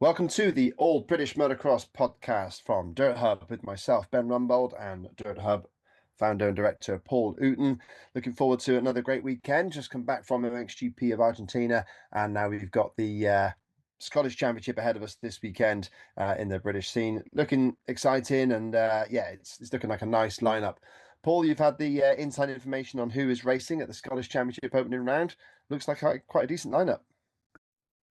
Welcome to the All British Motocross Podcast from Dirt Hub with myself, Ben Rumbold, and Dirt Hub founder and director Paul Ooten. Looking forward to another great weekend. Just come back from MXGP of Argentina, and now we've got the Scottish Championship ahead of us this weekend in the British scene. Looking exciting, and it's looking like a nice lineup. Paul, you've had the inside information on who is racing at the Scottish Championship opening round. Looks like quite a decent lineup.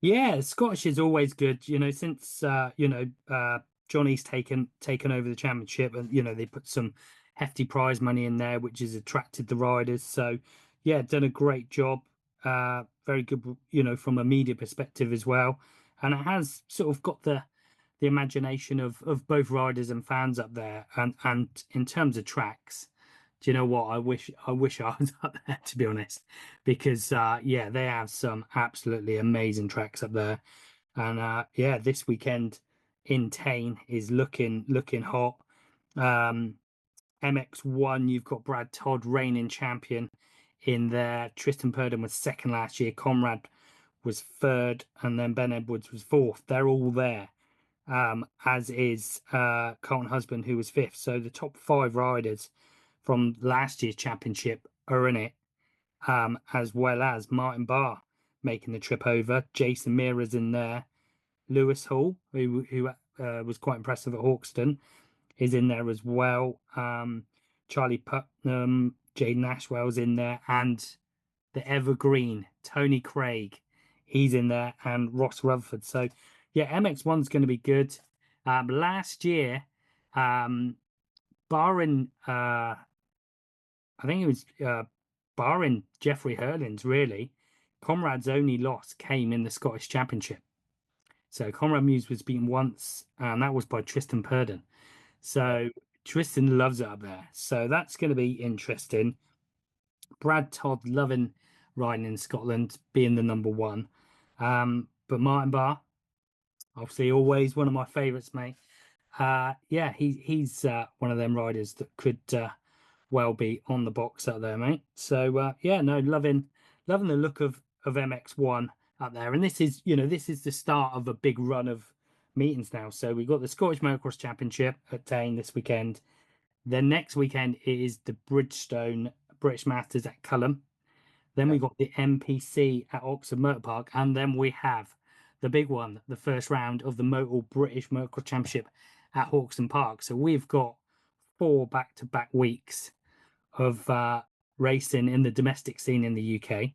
Yeah, Scottish is always good. Since Johnny's taken over the championship, and they put some hefty prize money in there, which has attracted the riders. So yeah, done a great job. Very good, from a media perspective as well, and it has sort of got the imagination of both riders and fans up there. And in terms of tracks, do you know what? I wish I was up there, to be honest, because yeah, they have some absolutely amazing tracks up there. And yeah, this weekend in Tain is looking hot. MX1, you've got Brad Todd, reigning champion in there. Tristan Purdon was second last year. Conrad was third, and then Ben Edwards was fourth. They're all there, as is Carlton Husband, who was fifth. So the top five riders from last year's championship are in it, as well as Martin Barr making the trip over. Jason Meara's in there. Lewis Hall, who was quite impressive at Hawkston, is in there as well. Charlie Putnam, Jaden Ashwell's in there, and the evergreen Tony Craig, he's in there, and Ross Rutherford. So yeah, MX1's going to be good. Last year, barring I think it was barring Jeffrey Hurlins, really, Conrad's only loss came in the Scottish Championship. So Conrad Muse was beaten once, and that was by Tristan Purdon. So Tristan loves it up there. So that's going to be interesting. Brad Todd loving riding in Scotland, being the number one. But Martin Barr, obviously always one of my favourites, mate. Yeah, he's one of them riders that could well be on the box out there, mate. So yeah, no, loving the look of MX1 up there. And this is the start of a big run of meetings now. So we've got the Scottish Motocross Championship at Tain this weekend. Then next weekend is the Bridgestone British Masters at Calum. Then we got the MPC at Oxford Motor Park, and then we have the big one, the first round of the All British Motocross Championship at Hawkston Park. So we've got 4 back-to-back weeks of racing in the domestic scene in the UK.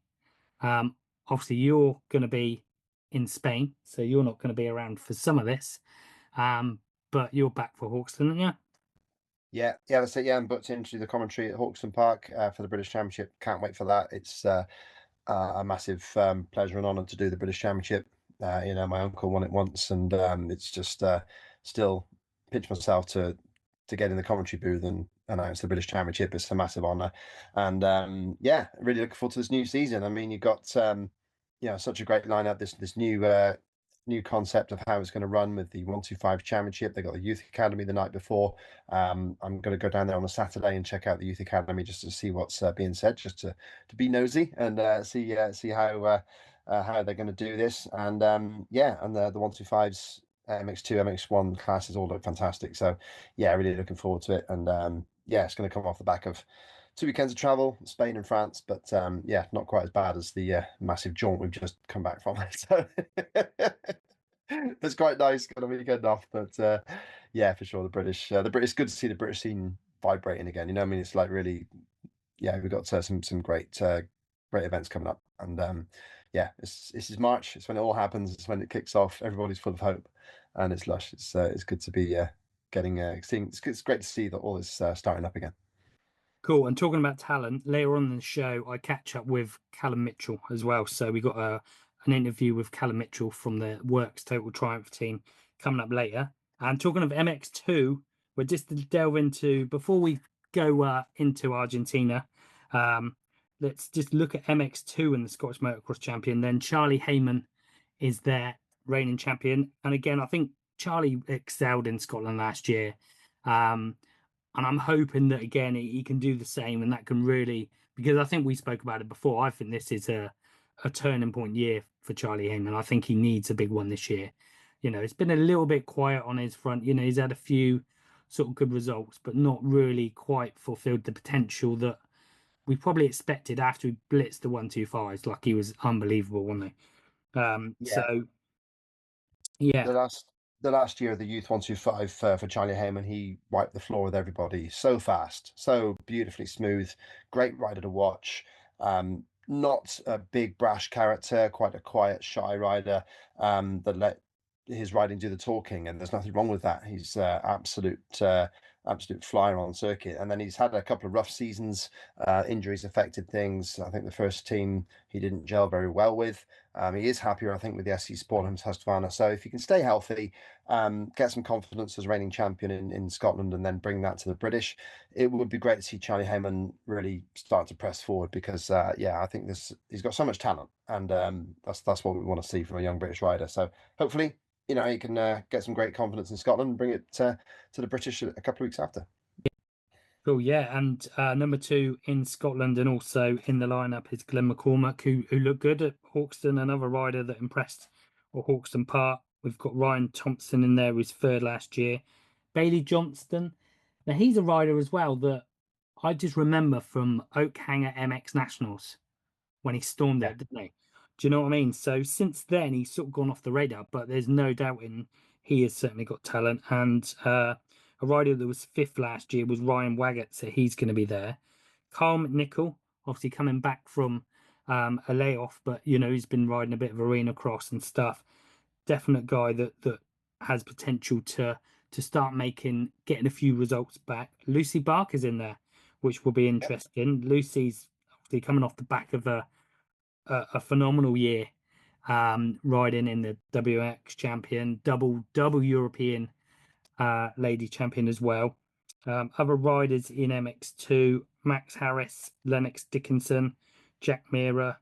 Obviously, you're going to be in Spain, so you're not going to be around for some of this. But you're back for Hawkston, aren't you? Yeah, that's it. Yeah, I'm booked into the commentary at Hawkston Park for the British Championship. Can't wait for that. It's a massive pleasure and honour to do the British Championship. My uncle won it once, and it's just still pinch myself to get in the commentary booth and announce the British Championship. It's a massive honour, and yeah, really looking forward to this new season. I mean, you've got such a great lineup. This new concept of how it's going to run with the 125 Championship. They got the Youth Academy the night before. I'm going to go down there on a Saturday and check out the Youth Academy just to see what's being said, just to be nosy and see how they're going to do this. And and the 125s, MX2, MX1 classes all look fantastic. So yeah, really looking forward to it. And it's going to come off the back of 2 weekends of travel, Spain and France, but not quite as bad as the massive jaunt we've just come back from. So it's quite nice, got a weekend off. But for sure, the British, it's good to see the British scene vibrating again. I mean, it's like really, we've got some great events coming up, and this is March. It's when it all happens. It's when it kicks off. Everybody's full of hope, and it's lush. It's good to be seeing. It's great to see that all is starting up again. Cool. And talking about talent, later on in the show, I catch up with Calum Mitchell as well. So we got an interview with Calum Mitchell from the Worx Total Triumph team coming up later. And talking of MX2, we're just to delve into, before we go into Argentina, let's just look at MX2 and the Scottish Motocross Champion. Then Charlie Heyman is their reigning champion. And again, I think Charlie excelled in Scotland last year. And I'm hoping that, again, he can do the same, and that can really, because I think we spoke about it before, I think this is a turning point year for Charlie Heyman. I think he needs a big one this year. it's been a little bit quiet on his front. He's had a few sort of good results, but not really quite fulfilled the potential that we probably expected after he blitzed the 125s. Like, he was unbelievable, wasn't he? Yeah. So yeah, The last year of the Youth 125 for Charlie Heyman, he wiped the floor with everybody so fast, so beautifully smooth, great rider to watch. Not a big brash character, quite a quiet, shy rider that let his riding do the talking, and there's nothing wrong with that. He's absolute flyer on circuit, and then he's had a couple of rough seasons. Injuries affected things. I think the first team he didn't gel very well with. He is happier, I think, with the SC Sport and Husqvarna. So if you can stay healthy, get some confidence as reigning champion in Scotland, and then bring that to the British, it would be great to see Charlie Heyman really start to press forward because, I think he's got so much talent, and that's what we want to see from a young British rider. So hopefully, he can get some great confidence in Scotland and bring it to the British a couple of weeks after. cool. Yeah, and number 2 in Scotland and also in the lineup is Glenn McCormack, who looked good at Hawkston, another rider that impressed at Hawkston Park. We've got Ryan Thompson in there, who was third last year. Bailey Johnston. Now, he's a rider as well that I just remember from Oakhanger MX Nationals when he stormed Yeah, it, didn't he? Do you know what I mean? So since then, he's sort of gone off the radar, but there's no doubting he has certainly got talent. And a rider that was fifth last year was Ryan Waggett, so he's going to be there. Calum Mitchell, obviously coming back from a layoff, but he's been riding a bit of arena cross and stuff. Definite guy that has potential to start getting a few results back. Lucy Barker's in there, which will be yeah, interesting. Lucy's obviously coming off the back of a phenomenal year, riding in the WX champion, double European lady champion as well. Other riders in MX2: Max Harris, Lennox Dickinson, Jack Meara,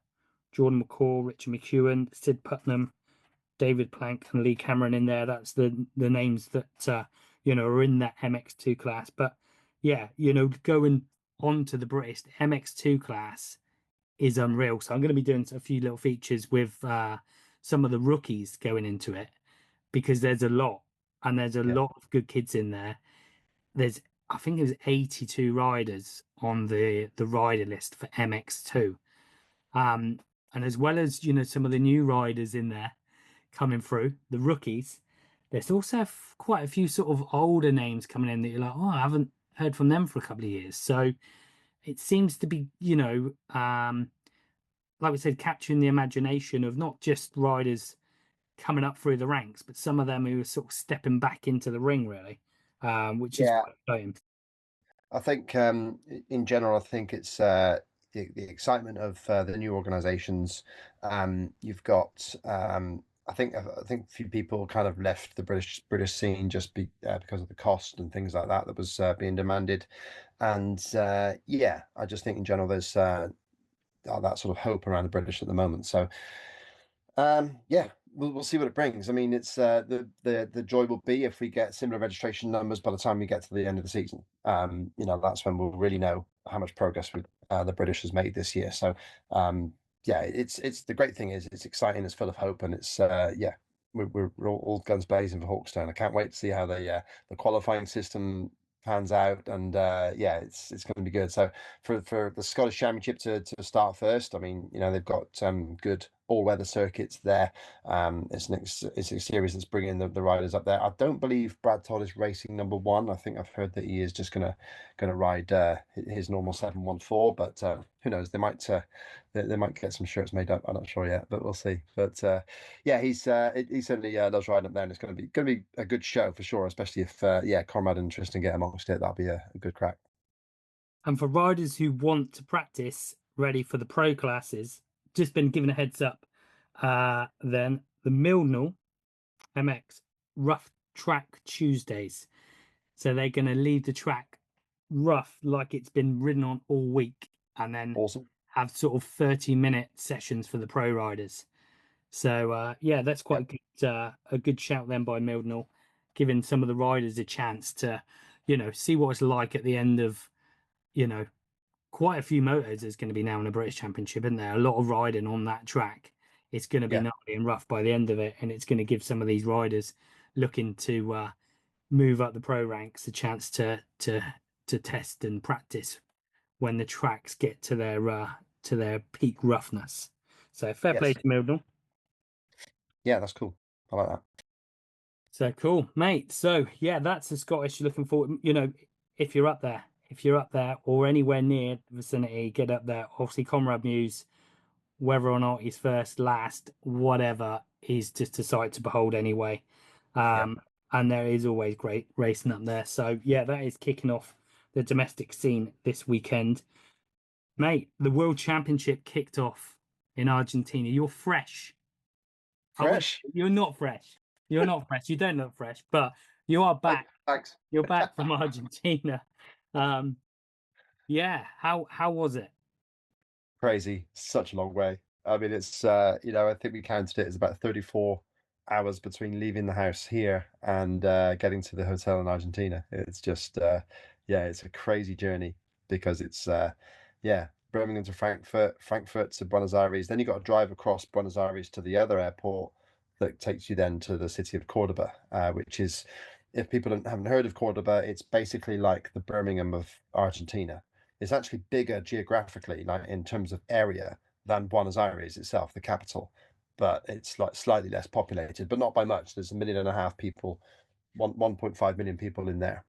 Jordan McCall, Richard McEwen, Sid Putnam, David Plank, and Lee Cameron in there. That's the names that are in that MX2 class. But yeah, going on to the British MX2 class is unreal. So I'm going to be doing a few little features with some of the rookies going into it, because there's a lot, and there's a yeah, lot of good kids in there. I think there's 82 riders on the rider list for MX2. And as well as, some of the new riders in there coming through, the rookies, there's also quite a few sort of older names coming in that you're like, oh, I haven't heard from them for a couple of years. So it seems to be, like we said, capturing the imagination of not just riders coming up through the ranks, but some of them who are sort of stepping back into the ring, really, which is yeah. quite exciting. I think in general, I think it's the excitement of the new organisations. You've got, I think a few people kind of left the British scene just because of the cost and things like that was being demanded, and I just think in general there's that sort of hope around the British at the moment. So we'll see what it brings. I mean, it's the joy will be if we get similar registration numbers by the time we get to the end of the season. That's when we'll really know how much progress the British has made this year. So it's the great thing is it's exciting, it's full of hope, and it's we're all guns blazing for Hawkstone. I can't wait to see how the qualifying system pans out, and it's going to be good. So for the Scottish Championship to start first, I mean, they've got good all-weather circuits there. It's a series that's bringing the riders up there. I don't believe Brad Todd is racing number one. I think I've heard that he is just gonna ride his normal 714, but who knows? They might get some shirts made up. I'm not sure yet, but we'll see. But he certainly does ride up there, and it's going to be a good show for sure. Especially if Conrad and Tristan get amongst it, that'll be a good crack. And for riders who want to practice ready for the pro classes, just been given a heads up. Then the Milnall MX Rough Track Tuesdays. So they're going to leave the track rough like it's been ridden on all week, and then Awesome. have sort of 30-minute sessions for the pro riders. So that's quite a good shout then by Mildenhall, giving some of the riders a chance to, see what it's like at the end of, quite a few motors. There's going to be now in a British Championship, isn't there? A lot of riding on that track it's going to be Yeah. gnarly and rough by the end of it, and it's going to give some of these riders looking to move up the pro ranks a chance to test and practice when the tracks get to their peak roughness. So fair play Yes. to Milden. Yeah, that's cool. I like that. So cool, mate. So yeah, that's the Scottish. Looking forward. If you're up there or anywhere near the vicinity, get up there. Obviously, Comrade Muse, whether or not he's first, last, whatever, is just a sight to behold anyway. Yeah. And there is always great racing up there. So yeah, that is kicking off the domestic scene this weekend, mate. The World Championship kicked off in Argentina. You're fresh. Fresh. You're not fresh. You're not fresh. You don't look fresh, but you are back. Thanks. You're back from Argentina. Um, yeah. How was it? Crazy. Such a long way. I mean, it's I think we counted it as about 34 hours between leaving the house here and getting to the hotel in Argentina. It's just yeah, it's a crazy journey because it's yeah, Birmingham to Frankfurt, Frankfurt to Buenos Aires. Then you got to drive across Buenos Aires to the other airport that takes you then to the city of Cordoba, which is, if people haven't heard of Cordoba, it's basically like the Birmingham of Argentina. It's actually bigger geographically, like in terms of area, than Buenos Aires itself, the capital. But it's like slightly less populated, but not by much. There's 1.5 million people, 1.5 million people in there.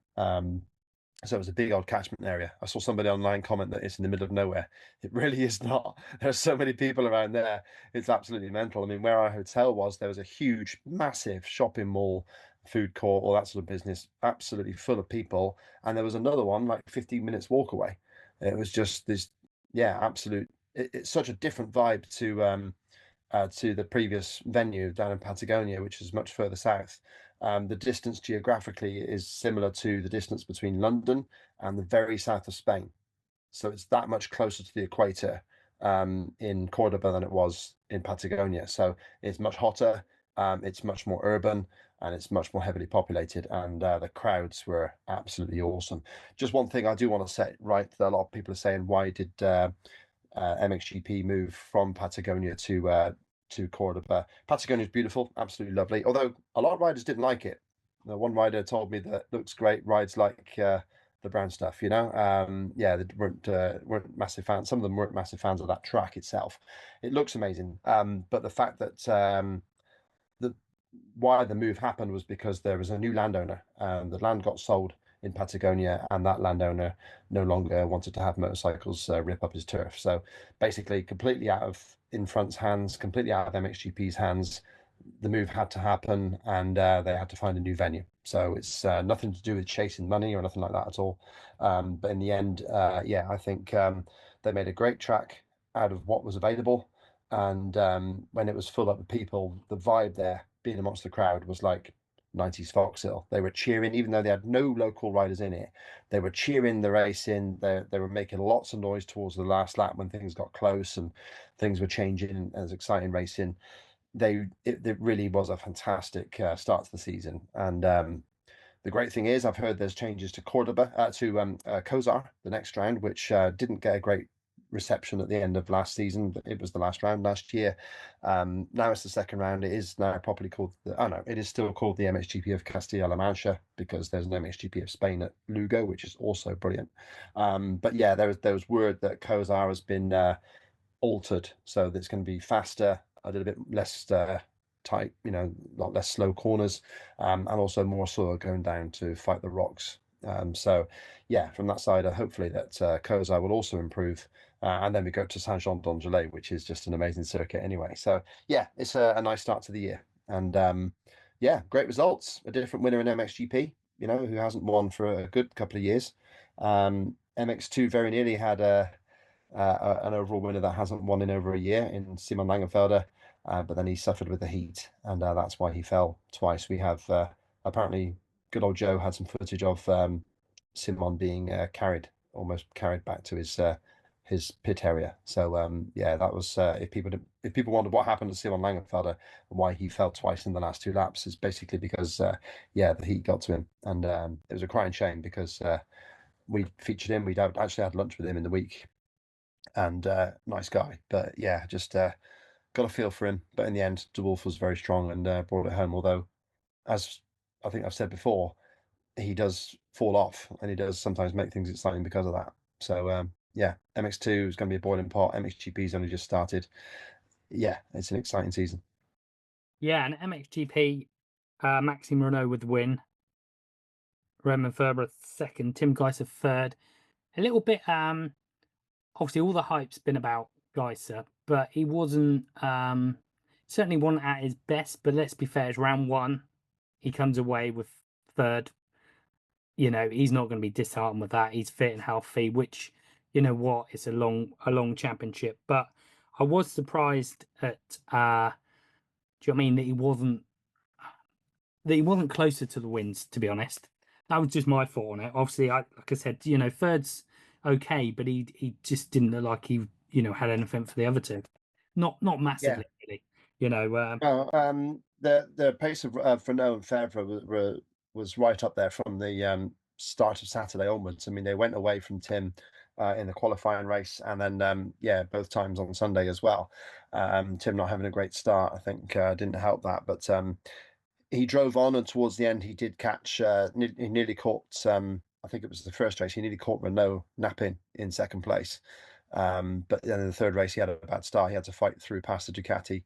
So it was a big old catchment area. I saw somebody online comment that it's in the middle of nowhere. It really is not. There's so many people around there. It's absolutely mental. I mean, where our hotel was, there was a huge, massive shopping mall, food court, all that sort of business, absolutely full of people. And there was another one like 15 minutes walk away. It was just this, yeah, absolute. It's such a different vibe to the previous venue down in Patagonia, which is much further south. The distance geographically is similar to the distance between London and the very south of Spain. So it's that much closer to the equator in Cordoba than it was in Patagonia. So it's much hotter, it's much more urban, and it's much more heavily populated. And the crowds were absolutely awesome. Just one thing I do want to set right, that a lot of people are saying, why did MXGP move from Patagonia to Cordoba? Patagonia is beautiful, absolutely lovely. Although a lot of riders didn't like it. One rider told me that looks great, rides like the brown stuff. Yeah, they weren't massive fans. Some of them weren't massive fans of that track itself. It looks amazing, but the fact that the why the move happened was because there was a new landowner. The land got sold in Patagonia, and that landowner no longer wanted to have motorcycles rip up his turf. So basically, completely out of Infront's hands, completely out of MXGP's hands, the move had to happen, and they had to find a new venue. So it's nothing to do with chasing money or nothing like that at all. But in the end, yeah, I think they made a great track out of what was available. And when it was full up with people, the vibe there, being amongst the crowd, was like 90s Foxhill. They were cheering, even though they had no local riders in it. They were cheering the race in. They were making lots of noise towards the last lap when things got close and things were changing and it was exciting racing. It really was a fantastic start to the season. And the great thing is, I've heard there's changes to Cordoba, to Kozar, the next round, which didn't get a great reception at the end of last season, but it was the last round last year. Now it's the second round. It is now properly called it is still called the MXGP of Castilla-La Mancha, because there's an MXGP of Spain at Lugo, which is also brilliant. But yeah, there was word that Kozar has been altered, so that it's going to be faster, a little bit less tight, a lot less slow corners, and also more soil going down to fight the rocks. So yeah, from that side, hopefully that Kozar will also improve. And then we go to Saint-Jean-d'Angely, which is just an amazing circuit anyway. So yeah, it's a nice start to the year. And yeah, great results. A different winner in MXGP, who hasn't won for a good couple of years. MX2 very nearly had an overall winner that hasn't won in over a year in Simon Langenfelder, but then he suffered with the heat, and that's why he fell twice. We have apparently good old Joe had some footage of Simon being almost carried back to his pit area. So yeah, that was if people wondered what happened to Simon Langenfelder and why he fell twice in the last 2 laps, is basically because yeah, the heat got to him, and it was a crying shame because we featured him. We'd actually had lunch with him in the week, and nice guy, but yeah, just got a feel for him. But in the end, De Wolf was very strong and brought it home. Although, as I think I've said before, he does fall off and he does sometimes make things exciting because of that. So yeah, MX2 is going to be a boiling pot. MXGP's only just started. Yeah, it's an exciting season. Yeah, and MXGP, Maxime Renault with the win. Roman Ferber second, Tim Geiser third. A little bit, obviously all the hype's been about Geiser, but he wasn't, certainly wasn't at his best. But let's be fair, it's round one. He comes away with third. You know, he's not going to be disheartened with that. He's fit and healthy, which, you know what, it's a long championship. But I was surprised at, do you know what I mean, that he wasn't closer to the wins, to be honest. That was just my thought on it. Obviously, like I said, you know, third's okay, but he just didn't look like he, you know, had anything for the other two. Not Yeah. massively, really. You know, Well, the pace of Renault and Febvre was right up there from the start of Saturday onwards. I mean, they went away from Tim in the qualifying race, and then yeah, both times on Sunday as well. Tim not having a great start, I think, didn't help that, but he drove on, and towards the end, he did catch. He nearly caught. I think it was the first race. He nearly caught Renault napping in second place. But then in the third race, he had a bad start. He had to fight through past the Ducati,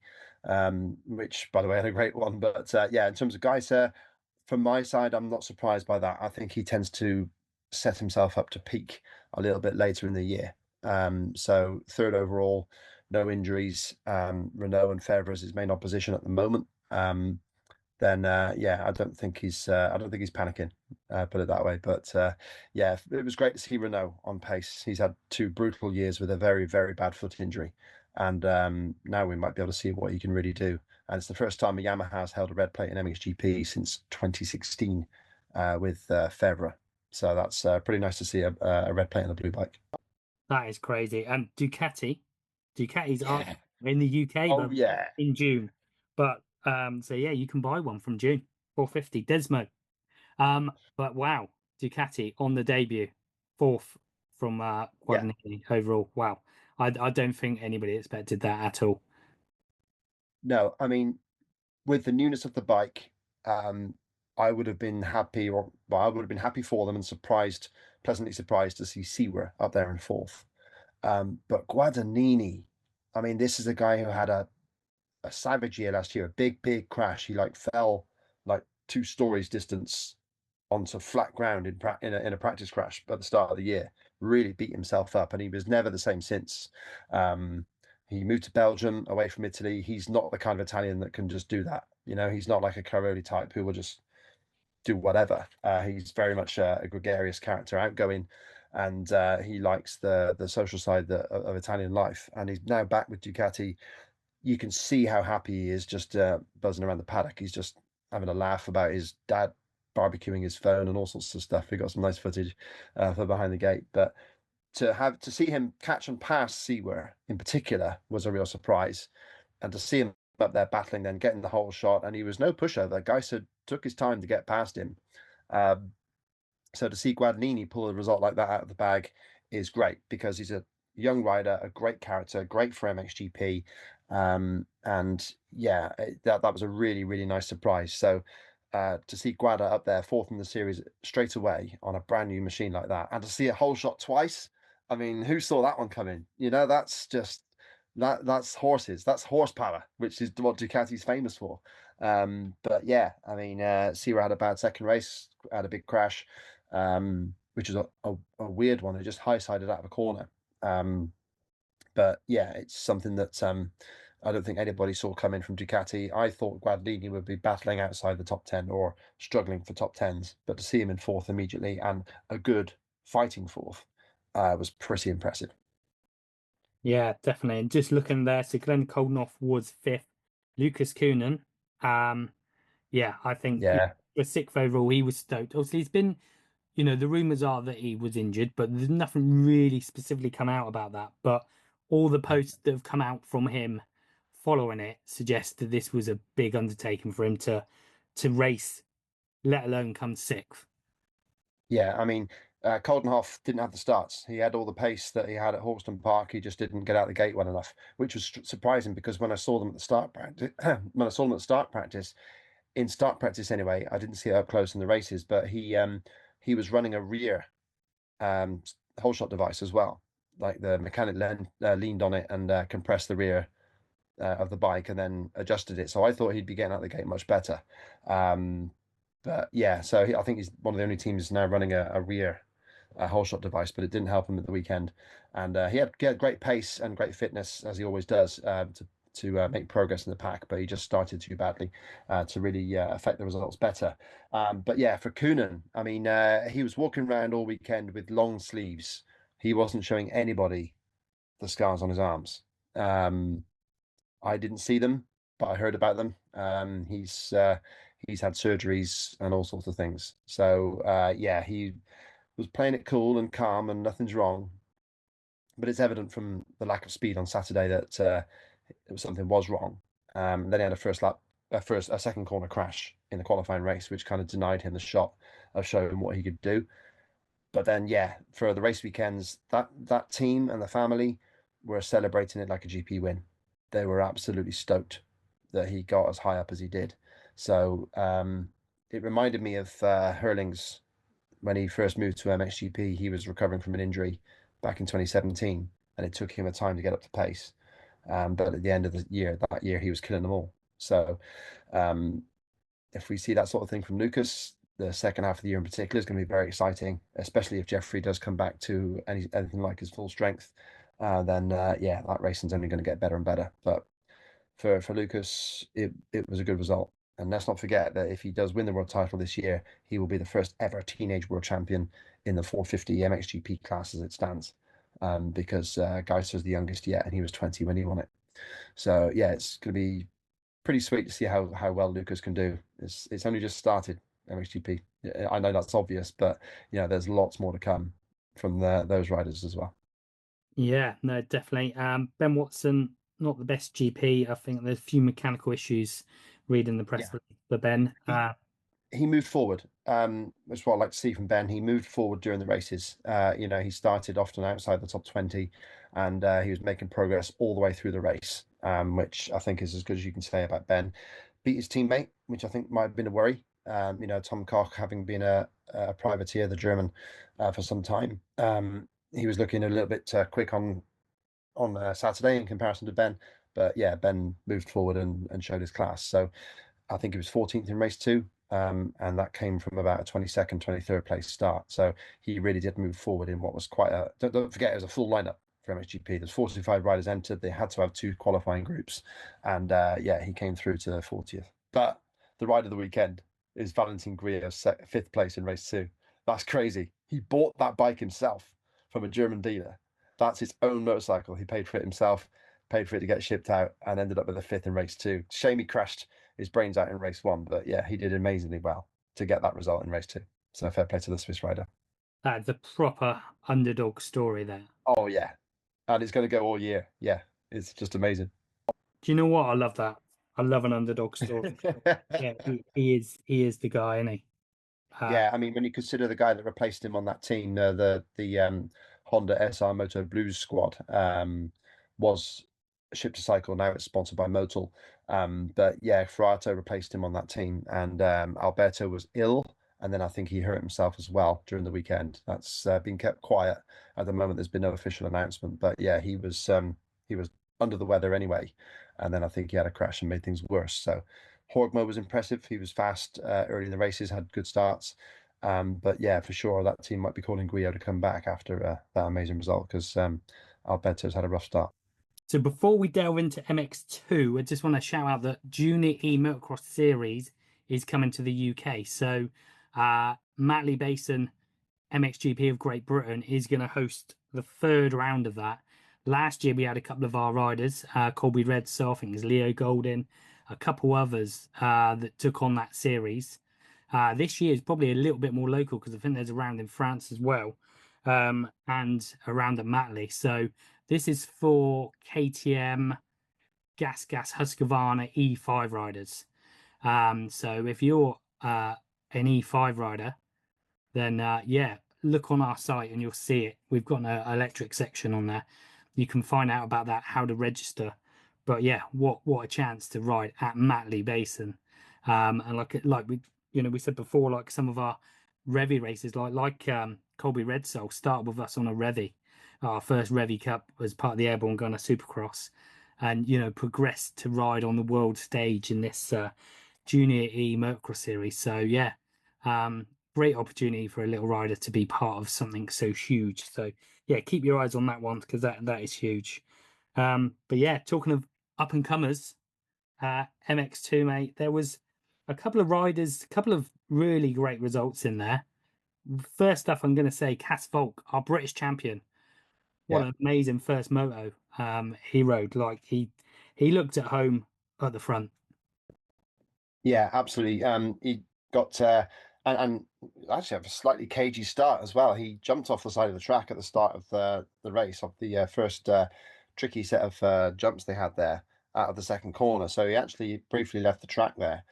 which, by the way, had a great one. But yeah, in terms of Geiser, from my side, I'm not surprised by that. I think he tends to set himself up to peak a little bit later in the year. So third overall, no injuries. Renault and Febvre is his main opposition at the moment. Then yeah, I don't think he's panicking, put it that way. But yeah, it was great to see Renault on pace. He's had 2 brutal years with a very, very bad foot injury, and now we might be able to see what he can really do. And it's the first time a Yamaha has held a red plate in MXGP since 2016 with Febvre. So that's pretty nice to see a red plate on a blue bike. that is crazy. And Ducati's are Yeah. in the UK, Oh but yeah. in June. But so yeah, you can buy one from June, 450 Desmo. But wow, Ducati on the debut, fourth from Yeah. Guadagnini overall. Wow, I don't think anybody expected that at all. No, I mean, with the newness of the bike, um, I would have been happy, or well, I would have been happy for them and surprised, pleasantly surprised to see Sewer up there in fourth. But Guadagnini, I mean, this is a guy who had a savage year last year, a big crash. He like fell like 2 stories distance onto flat ground in a practice crash at the start of the year. Really beat himself up, and he was never the same since. Um, he moved to Belgium away from Italy. He's not the kind of Italian that can just do that. You know, he's not like a Caroli type who will just do whatever. He's very much a gregarious character, outgoing, and he likes the social side of Italian life. And he's now back with Ducati. You can see how happy he is, just buzzing around the paddock. He's just having a laugh about his dad barbecuing his phone and all sorts of stuff. We got some nice footage for behind the gate, but to see him catch and pass Seaware in particular was a real surprise, and to see him up there battling, then getting the whole shot, and he was no pushover. Geiser took his time to get past him. Um, so to see Guadagnini pull a result like that out of the bag is great, because he's a young rider, a great character, great for MXGP. And yeah, that was a really nice surprise. So to see Guada up there fourth in the series straight away on a brand new machine like that, and to see a whole shot twice, I mean, who saw that one coming? You know, that's just that's horses, that's horsepower, which is what Ducati's famous for. But yeah, I mean, Sierra had a bad second race, had a big crash, which is a weird one. It just high-sided out of a corner. But yeah, it's something that I don't think anybody saw coming from Ducati. I thought Guadagnini would be battling outside the top 10 or struggling for top 10s, but to see him in fourth immediately, and a good fighting fourth, was pretty impressive. Yeah, definitely. And just looking there, so Glenn Koldenoff was fifth. Lucas Coonan, yeah, I think Yeah, for sixth overall, he was stoked. Obviously, he's been, you know, the rumors are that he was injured, but there's nothing really specifically come out about that. But all the posts that have come out from him following it suggest that this was a big undertaking for him to race, let alone come sixth. yeah. I mean, Coldenhoff didn't have the starts. He had all the pace that he had at Hawkston Park. He just didn't get out the gate well enough, which was surprising because when I saw them at the start practice, in start practice anyway, I didn't see it up close in the races, but he was running a rear um, whole shot device as well. Like the mechanic leaned on it and compressed the rear of the bike and then adjusted it. So I thought he'd be getting out the gate much better. But yeah, so I think he's one of the only teams now running a rear whole shot device, but it didn't help him at the weekend. And he had great pace and great fitness as he always does to make progress in the pack, but he just started too badly to really affect the results better. But yeah, for Coonan, I mean, he was walking around all weekend with long sleeves. He wasn't showing anybody the scars on his arms. I didn't see them, but I heard about them. He's had surgeries and all sorts of things. So yeah, he was playing it cool and calm and nothing's wrong. But it's evident from the lack of speed on Saturday that something was wrong. Then he had a second corner crash in the qualifying race, which kind of denied him the shot of showing what he could do. But then, yeah, for the race weekends, that team and the family were celebrating it like a GP win. They were absolutely stoked that he got as high up as he did. So it reminded me of Hurling's when he first moved to MXGP. He was recovering from an injury back in 2017, and it took him a time to get up to pace. But at the end of that year, he was killing them all. So if we see that sort of thing from Lucas, the second half of the year in particular is going to be very exciting, especially if Jeffrey does come back to anything like his full strength. Then yeah, that racing's only going to get better and better. But for Lucas, it was a good result. And let's not forget that if he does win the world title this year, he will be the first ever teenage world champion in the 450 MXGP class as it stands. Because Geiser's the youngest yet, and he was 20 when he won it. So yeah, it's going to be pretty sweet to see how well Lucas can do. It's only just started MXGP. I know that's obvious, but you know there's lots more to come from those riders as well. Yeah, no, definitely. Ben Watson, not the best GP. I think there's a few mechanical issues reading the press Yeah, for Ben. he moved forward. That's what I like to see from Ben. He moved forward during the races. You know, he started often outside the top 20, and he was making progress all the way through the race, which I think is as good as you can say about Ben. Beat his teammate, which I think might have been a worry. You know, Tom Koch having been a privateer, the German, for some time. He was looking a little bit quick on Saturday in comparison to Ben, but yeah, Ben moved forward and showed his class. So I think he was 14th in race two, and that came from about a 22nd, 23rd place start. So he really did move forward in what was quite a. Don't forget, it was a full lineup for MXGP. There's 45 riders entered. They had to have two qualifying groups, and yeah, he came through to the 40th. But the ride of the weekend is Valentin Guillo's fifth place in race two. That's crazy. He bought that bike himself from a German dealer. That's his own motorcycle. He paid for it himself, paid for it to get shipped out, and ended up with a fifth in race two. Shame he crashed his brains out in race one, but yeah, he did amazingly well to get that result in race two. So fair play to the Swiss rider. That's a proper underdog story there. Oh yeah, and it's going to go all year. Yeah, it's just amazing. Do you know what? I love that. I love an underdog story. Yeah, he is the guy, isn't he? Yeah, I mean, when you consider the guy that replaced him on that team, the Honda SR Moto Blues squad, was Ship to Cycle. Now it's sponsored by Motul. But yeah, Frato replaced him on that team, and Alberto was ill, and then I think he hurt himself as well during the weekend. That's been kept quiet at the moment. There's been no official announcement, but yeah, he was under the weather anyway, and then I think he had a crash and made things worse. So Horgmo was impressive. He was fast early in the races, had good starts. But yeah, for sure, that team might be calling Guillo to come back after that amazing result because Alberto's had a rough start. So before we delve into MX2, I just want to shout out that Junior E Motocross Series is coming to the UK. So Matley Basin MXGP of Great Britain is going to host the third round of that. Last year we had a couple of our riders, Colby Redsaw, I think it's Leo Goldin, a couple others that took on that series. This year is probably a little bit more local because I think there's a round in France as well, and a round at Matley. So this is for KTM, Gas Husqvarna E5 riders. So if you're an E5 rider, then yeah, look on our site and you'll see it. We've got an electric section on there. You can find out about that, how to register. But yeah, what a chance to ride at Matley Basin. And like we said before, like some of our Revy races, like Colby Red Soul started with us on a Revy. Our first Revy Cup was part of the Airborne Gunner Supercross, and progressed to ride on the world stage in this Junior E Motocross series. So yeah, great opportunity for a little rider to be part of something so huge. So yeah, keep your eyes on that one because that is huge. But yeah, talking of up and comers, MX2, mate, there was a couple of riders, a couple of really great results in there. First up, I'm going to say Cass Volk, our British champion. What Yeah. an amazing first moto he rode. Like he looked at home at the front. Yeah, absolutely. He got and actually have a slightly cagey start as well. He jumped off the side of the track at the start of the race, of the first tricky set of jumps they had there out of the second corner. So he actually briefly left the track there.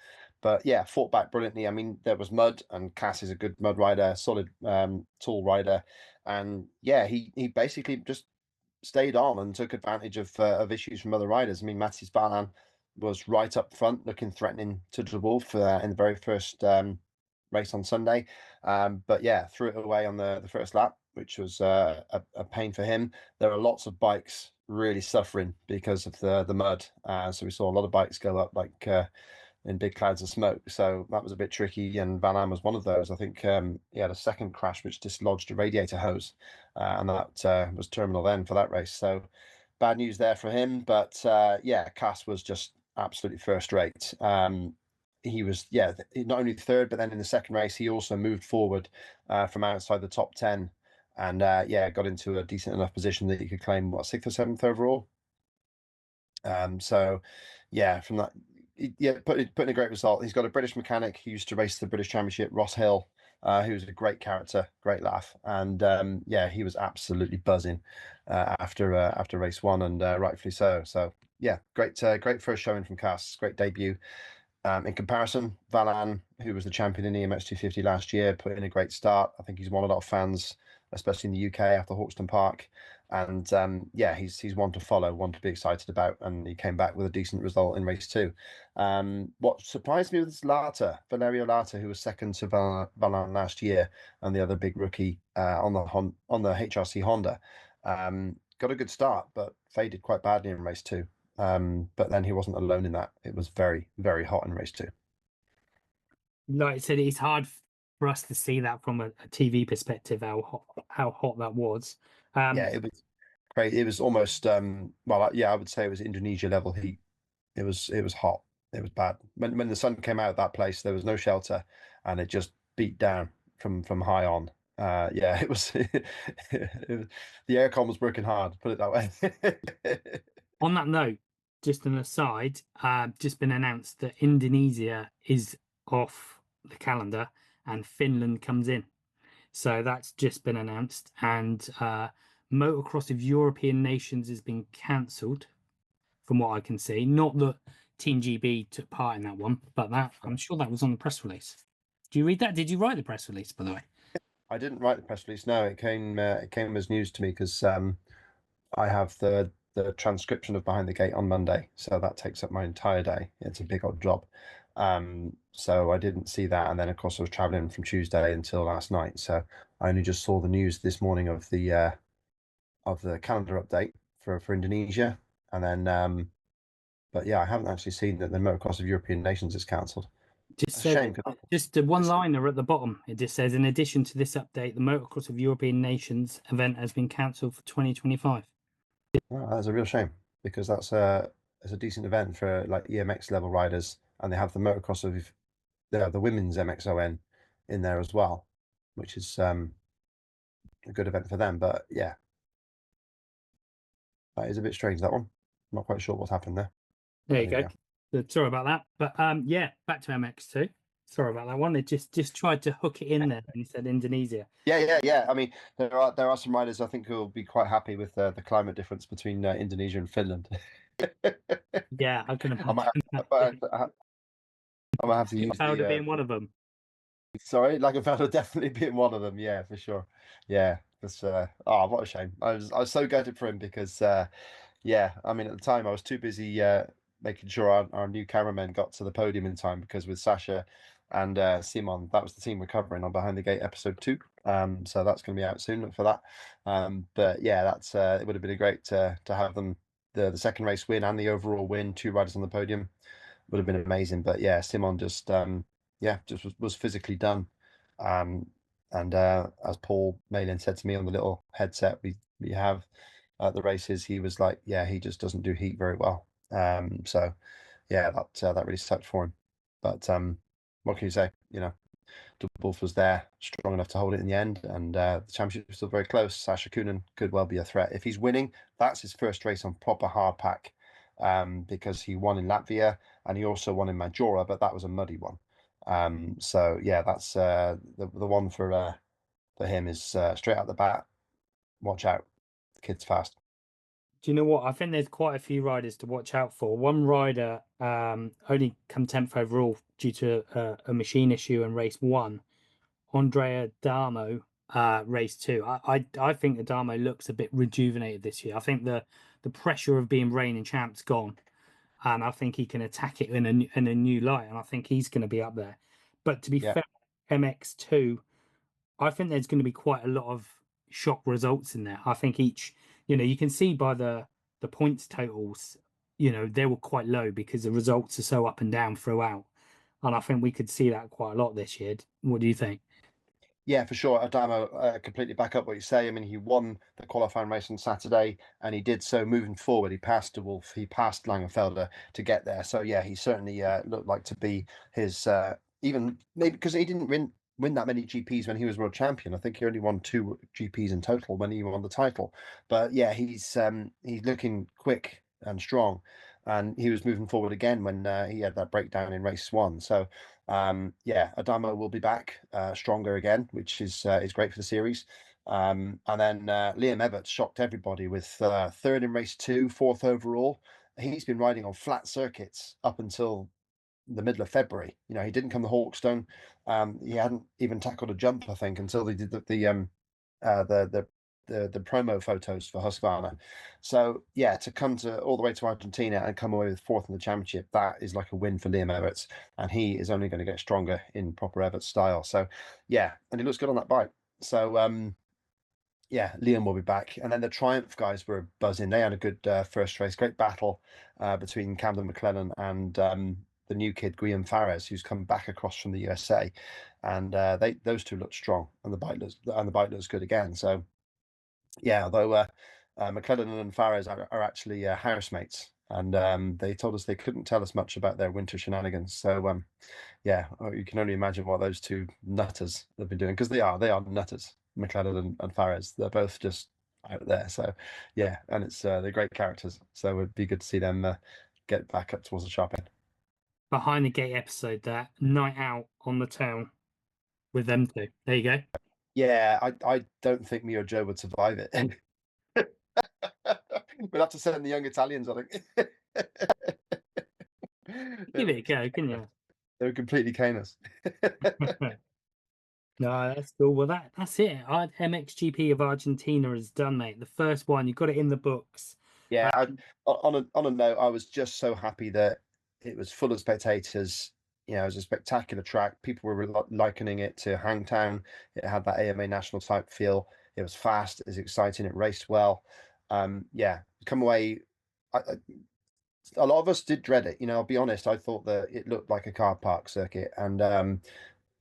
But yeah, fought back brilliantly. I mean, there was mud, and Cass is a good mud rider, solid, tall rider, and yeah, he basically just stayed on and took advantage of issues from other riders. I mean, Mattis Balan was right up front, looking threatening to the wolf in the very first race on Sunday. But yeah, threw it away on the first lap, which was a pain for him. There are lots of bikes really suffering because of the mud. So we saw a lot of bikes go up like in big clouds of smoke. So that was a bit tricky. And Van Am was one of those. I think he had a second crash which dislodged a radiator hose. And that was terminal then for that race. So bad news there for him. But yeah, Cass was just absolutely first rate. He was, yeah, not only third, but then in the second race, he also moved forward from outside the top 10 and yeah, got into a decent enough position that he could claim, what, sixth or seventh overall. So yeah, from that, yeah, put in a great result. He's got a British mechanic who used to race the British Championship, Ross Hill, who's a great character, great laugh, and yeah, he was absolutely buzzing after race one, and rightfully so. So yeah, great first showing from Cass, great debut. In comparison, Valan, who was the champion in the MX250 last year, put in a great start. I think he's won a lot of fans, especially in the UK after Hawkston Park. And yeah, he's one to follow, one to be excited about. And he came back with a decent result in race two. What surprised me was Valerio Lata, who was second to Valan last year, and the other big rookie on the HRC Honda. Got a good start, but faded quite badly in race two. But then he wasn't alone in that. It was very, very hot in race two. Like I said, it's hard for us to see that from a TV perspective, how hot that was. Yeah, it was great. It was almost well, yeah, I would say it was Indonesia level heat. It was hot. It was bad. When the sun came out of that place, there was no shelter, and it just beat down from high on. Yeah, it was, the aircon was working hard, put it that way. On that note, just an aside, just been announced that Indonesia is off the calendar and Finland comes in. So that's just been announced, and motocross of European nations has been cancelled, from what I can see. Not that Team GB took part in that one, but that I'm sure that was on the press release. Do you read that? Did you write the press release, by the way? I didn't write the press release. No, it came as news to me because I have the transcription of Behind the Gate on Monday, so that takes up my entire day. It's a big old job. So I didn't see that, and then of course I was traveling from Tuesday until last night, so I only just saw the news this morning of the calendar update for Indonesia, and then but yeah, I haven't actually seen that the Motocross of European Nations is cancelled. Just A says shame. just a one-liner at the bottom. It just says, in addition to this update, the motocross of European nations event has been cancelled for 2025. Oh, that's a real shame because it's a decent event for like EMX level riders, and they have the motocross of the women's MXON in there as well, which is a good event for them. But yeah, that is a bit strange, that one. Not quite sure what's happened there. There But you there go. Sorry about that. But yeah, back to MX2. Sorry about that one. It just tried to hook it in there and he said Indonesia. yeah. I mean, there are some riders I think who will be quite happy with the climate difference between Indonesia and Finland. Yeah, I can I might imagine that. I might have to use Powder the being one of them. Sorry, Lagerfeld definitely being one of them. Yeah, for sure. Yeah, that's what a shame. I was so gutted for him because yeah, I mean, at the time I was too busy making sure our new cameraman got to the podium in time because with Sasha and Simon, that was the team we're covering on Behind the Gate episode 2. So that's going to be out soon. Look for that. But yeah, that's it would have been great to have them the second race win and the overall win, two riders on the podium would have been amazing. But yeah, Simon just yeah, just was physically done. Um, and as Paul Malin said to me on the little headset we have at the races, he was like, yeah, he just doesn't do heat very well. So yeah, that really sucked for him. But what can you say? You know, Wolf was there, strong enough to hold it in the end, and the championship was still very close. Sasha Kunin could well be a threat if he's winning. That's his first race on proper hard pack, because he won in Latvia and he also won in Majora, but that was a muddy one. So yeah, that's the one for him is straight out the bat. Watch out, the kid's fast. Do you know what? I think there's quite a few riders to watch out for. One rider only come 10th overall due to a machine issue in race 1. Andrea Darmo, race 2. I think Adamo looks a bit rejuvenated this year. I think the pressure of being reigning champ's gone, and I think he can attack it in a new light, and I think he's going to be up there. But to be Yeah. fair, MX2, I think there's going to be quite a lot of shock results in there. I think each, you can see by the points totals, they were quite low because the results are so up and down throughout. And I think we could see that quite a lot this year. What do you think? Yeah, for sure. Adamo completely back up what you say. I mean, he won the qualifying race on Saturday, and he did so moving forward. He passed De Wolf, he passed Langenfelder to get there. So yeah, he certainly looked like to be his even maybe because he didn't win that many GPs when he was world champion. I think he only won 2 GPs in total when he won the title. But yeah, he's looking quick and strong, and he was moving forward again when he had that breakdown in race 1. So. Yeah, Adamo will be back stronger again, which is great for the series. And then Liam Everts shocked everybody with third in race 2, fourth overall. He's been riding on flat circuits up until the middle of February. You know, he didn't come to Hawkstone. He hadn't even tackled a jump, I think, until they did uh, the the the promo photos for Husqvarna. So yeah, to come to all the way to Argentina and come away with fourth in the championship, that is like a win for Liam Everts, and he is only going to get stronger in proper Everts style. So yeah, and he looks good on that bike. So yeah, Liam will be back. And then the Triumph guys were buzzing. They had a good first race, great battle between Camden McLellan and the new kid Guillaume Fares, who's come back across from the USA, and those two look strong, and the bike looks good again. So yeah, although McLellan and Fares are actually housemates, and they told us they couldn't tell us much about their winter shenanigans. So yeah, you can only imagine what those two nutters have been doing because they are nutters. McLaren and Fares, they're both just out there. So yeah, and it's they're great characters. So it'd be good to see them get back up towards the sharp end. Behind the Gate episode, that night out on the town with them two. There you go. Yeah, I don't think me or Joe would survive it. We'll have to send the young Italians, I think. Give it a go, can you? They were completely cane us. No, that's cool. Well, that's it. MXGP of Argentina is done, mate. The first one, you got it in the books. Yeah, Um, on a note, I was just so happy that it was full of spectators. You know, it was a spectacular track. People were likening it to Hangtown. It had that AMA national type feel. It was fast, it was exciting, it raced well. Yeah, come away. A lot of us did dread it. You know, I'll be honest. I thought that it looked like a car park circuit, and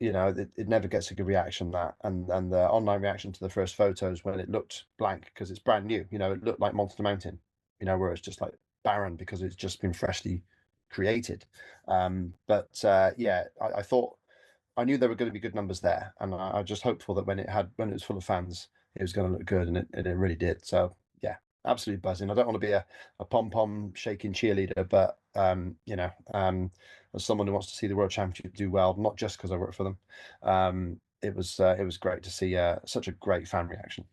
you know, it never gets a good reaction that, and the online reaction to the first photos when it looked blank because it's brand new. You know, it looked like Monster Mountain. You know, where it's just like barren because it's just been freshly created. But yeah, I thought I knew there were going to be good numbers there, and I was just hopeful that when it was full of fans, it was going to look good, and it really did. So yeah, absolutely buzzing. I don't want to be a pom pom shaking cheerleader, but as someone who wants to see the World Championship do well, not just because I work for them, it was great to see such a great fan reaction.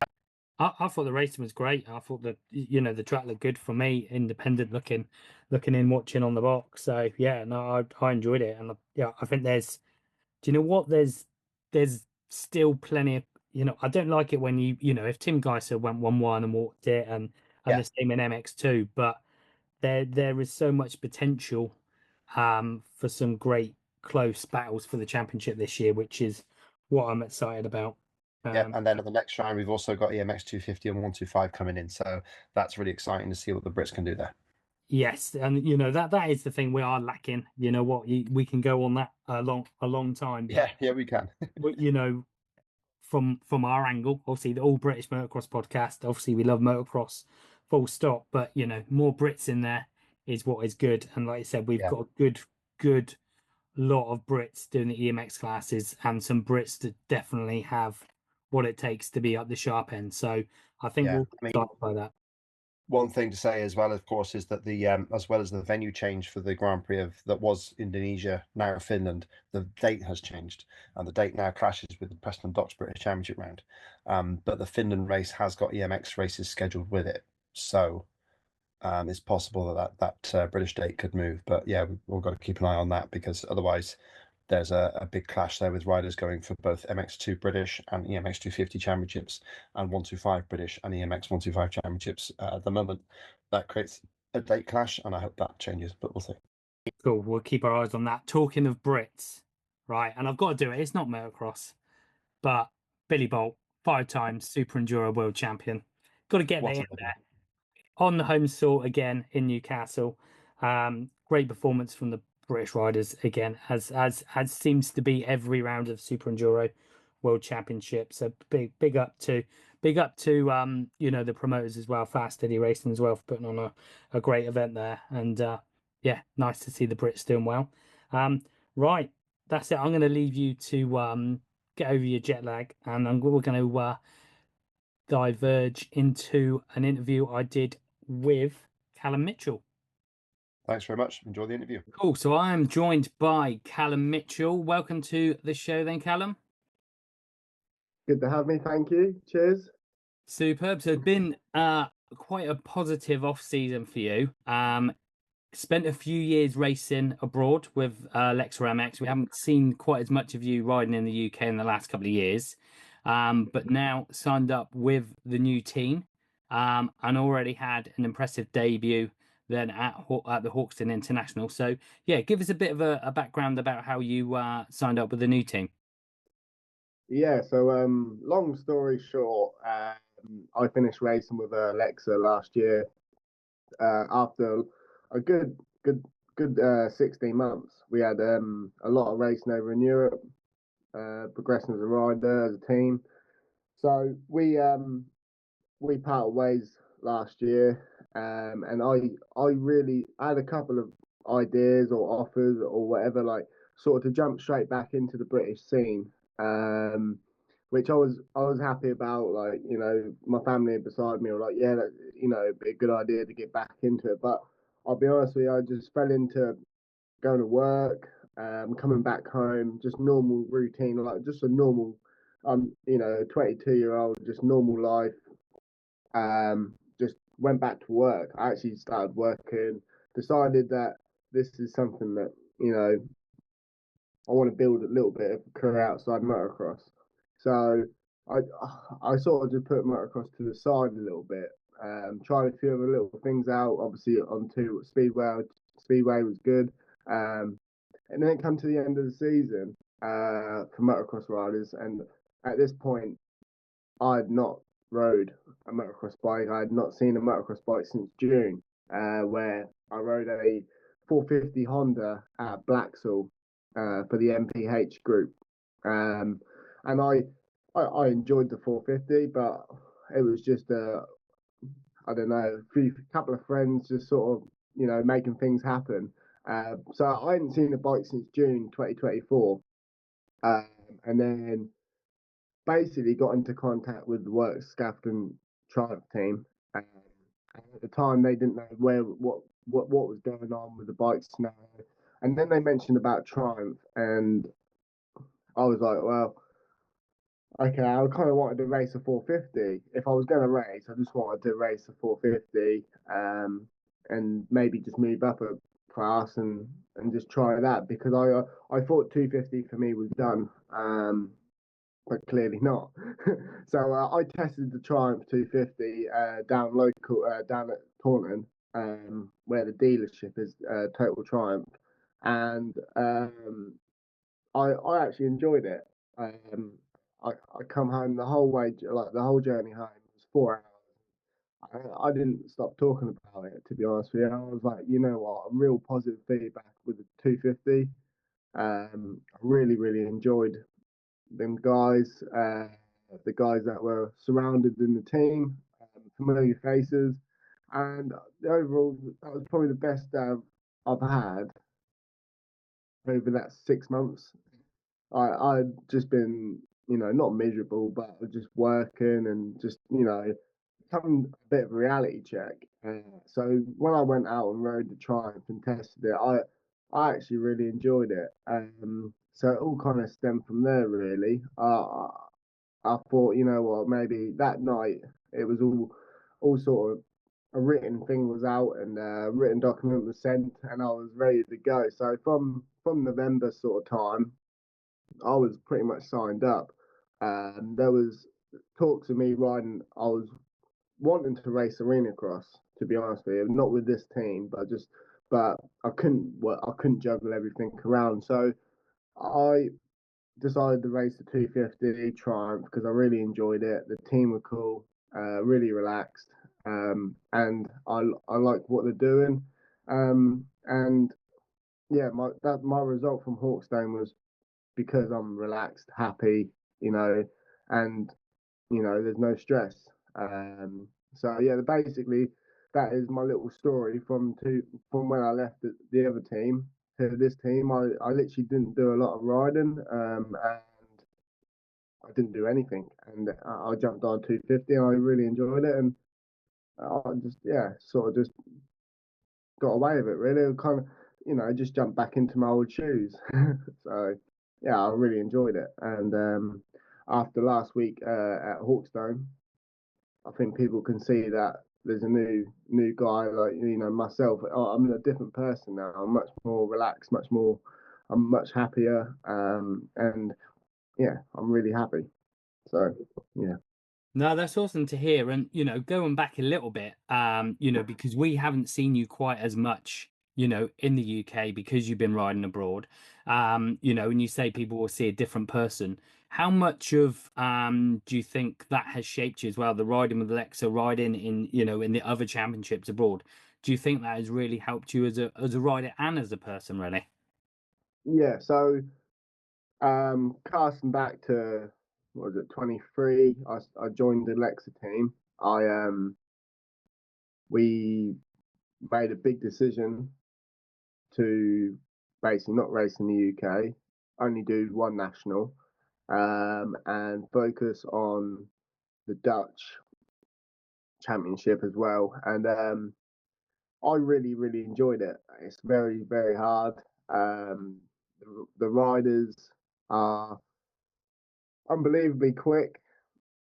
I thought the racing was great. I thought that the track looked good for me, independent looking in, watching on the box. So yeah, no, I enjoyed it, and yeah, I think there's. Do you know what? there's still plenty of, I don't like it when if Tim Geiser went 1-1 and walked it, and Yeah, the same in MX2, but there is so much potential for some great close battles for the championship this year, which is what I'm excited about. yeah. And then at the next round, we've also got EMX 250 and 125 coming in. So that's really exciting to see what the Brits can do there. Yes, and that is the thing we are lacking. You know what? We can go on that a long time, but Yeah, we can. from our angle, obviously the All British Motocross Podcast. Obviously, we love motocross, full stop. But more Brits in there is what is good. And like I said, we've Yeah, got a good lot of Brits doing the EMX classes, and some Brits that definitely have what it takes to be up the sharp end. So I think yeah. we'll I mean, start by that. one thing to say as well, of course, is that the as well as the venue change for the Grand Prix that was Indonesia, now Finland, the date has changed, and the date now clashes with the Preston Docks British Championship round. But the Finland race has got EMX races scheduled with it, so it's possible that British date could move. But yeah, we've all got to keep an eye on that, because otherwise there's a big clash there with riders going for both MX2 British and EMX 250 championships, and 125 British and EMX 125 championships at the moment. That creates a date clash, and I hope that changes, but we'll see. Cool. We'll keep our eyes on that. Talking of Brits, right? And I've got to do it. It's not motocross, but Billy Bolt, 5 times Super Enduro World Champion. Got to get that What a in legend. there on the home soil again in Newcastle. Great performance from the British riders again, as seems to be every round of Super Enduro World Championship. So big up to the promoters as well, Fast Steady Racing as well, for putting on a great event there. And yeah, nice to see the Brits doing well. Right, that's it. I'm going to leave you to get over your jet lag, and we're going to diverge into an interview I did with Calum Mitchell. Thanks very much. Enjoy the interview. Cool. So I am joined by Calum Mitchell. Welcome to the show then, Calum. Good to have me. Thank you. Cheers. Superb. So it's been quite a positive off season for you. Spent a few years racing abroad with Lexa MX. We haven't seen quite as much of you riding in the UK in the last couple of years, but now signed up with the new team, and already had an impressive debut then at the Hawkston International. So yeah, give us a bit of a background about how you signed up with the new team. Yeah. So, long story short, I finished racing with Alexa last year. After a good 16 months, we had a lot of racing over in Europe, progressing as a rider, as a team. So we parted ways last year, and I had a couple of ideas or offers or whatever, like sort of to jump straight back into the British scene, which I was happy about. Like, my family beside me were like, yeah, that, it'd be a good idea to get back into it. But I'll be honest with you, I just fell into going to work, coming back home, just normal routine, like just a normal, 22-year-old, just normal life. Just went back to work. I actually started working, decided that this is something that, I want to build a little bit of a career outside motocross. So I I sort of just put motocross to the side a little bit, tried a few other little things out. Obviously, onto Speedway was good. And then it come to the end of the season for motocross riders, and at this point, I had not rode a motocross bike. I had not seen a motocross bike since June, where I rode a 450 Honda at Blacksall for the MPH group. And I enjoyed the 450, but it was just I don't know, a couple of friends just sort of, making things happen. So I hadn't seen the bike since June 2024. And then basically got into contact with the Worx Total Triumph team. And at the time, they didn't know what was going on with the bike scenario. And then they mentioned about Triumph, and I was like, well, okay, I kind of wanted to race a 450. If I was going to race, I just wanted to race a 450, and maybe just move up a class and just try that, because I thought 250 for me was done. but clearly not. So I tested the Triumph 250 down at Taunton, where the dealership is Total Triumph, and I actually enjoyed it. Um, I come home the whole way, like the whole journey home was 4 hours. I didn't stop talking about it, to be honest with you. I was like, you know what, real positive feedback with the 250. I really, really enjoyed them guys, the guys that were surrounded in the team, familiar faces, and overall, that was probably the best I've had over that 6 months. I'd just been, not miserable, but just working and just, having a bit of a reality check. So when I went out and rode the Triumph and tested it, I actually really enjoyed it. So it all kind of stemmed from there, really. I thought, you know what, maybe that night it was all sort of a written thing was out and a written document was sent, and I was ready to go. So from November sort of time, I was pretty much signed up. There was talks of me riding. I was wanting to race arena cross, to be honest with you, not with this team, but I couldn't. Well, I couldn't juggle everything around. So I decided to race the 250 Triumph because I really enjoyed it. The team were cool, really relaxed, and I like what they're doing. And yeah, my result from Hawkstone was because I'm relaxed, happy, you know, and there's no stress. So yeah, basically that is my little story from when I left the other team to this team. I literally didn't do a lot of riding, and I didn't do anything, and I jumped on 250, and I really enjoyed it, and I just sort of just got away with it. Really, I kind of just jumped back into my old shoes. So yeah, I really enjoyed it, and after last week at Hawkstone, I think people can see that there's a new guy like myself. I'm a different person now. I'm much more relaxed, I'm much happier, and yeah, I'm really happy. So yeah. No, that's awesome to hear. And, going back a little bit, because we haven't seen you quite as much, in the UK because you've been riding abroad, and you say people will see a different person. How much of do you think that has shaped you as well? The riding with Alexa, riding in the other championships abroad. Do you think that has really helped you as a rider and as a person, really? Yeah, so casting back to what was it, 23? I joined the Alexa team. We made a big decision to basically not race in the UK, only do one national, and focus on the Dutch championship as well. And I really, really enjoyed it. It's very, very hard. The riders are unbelievably quick.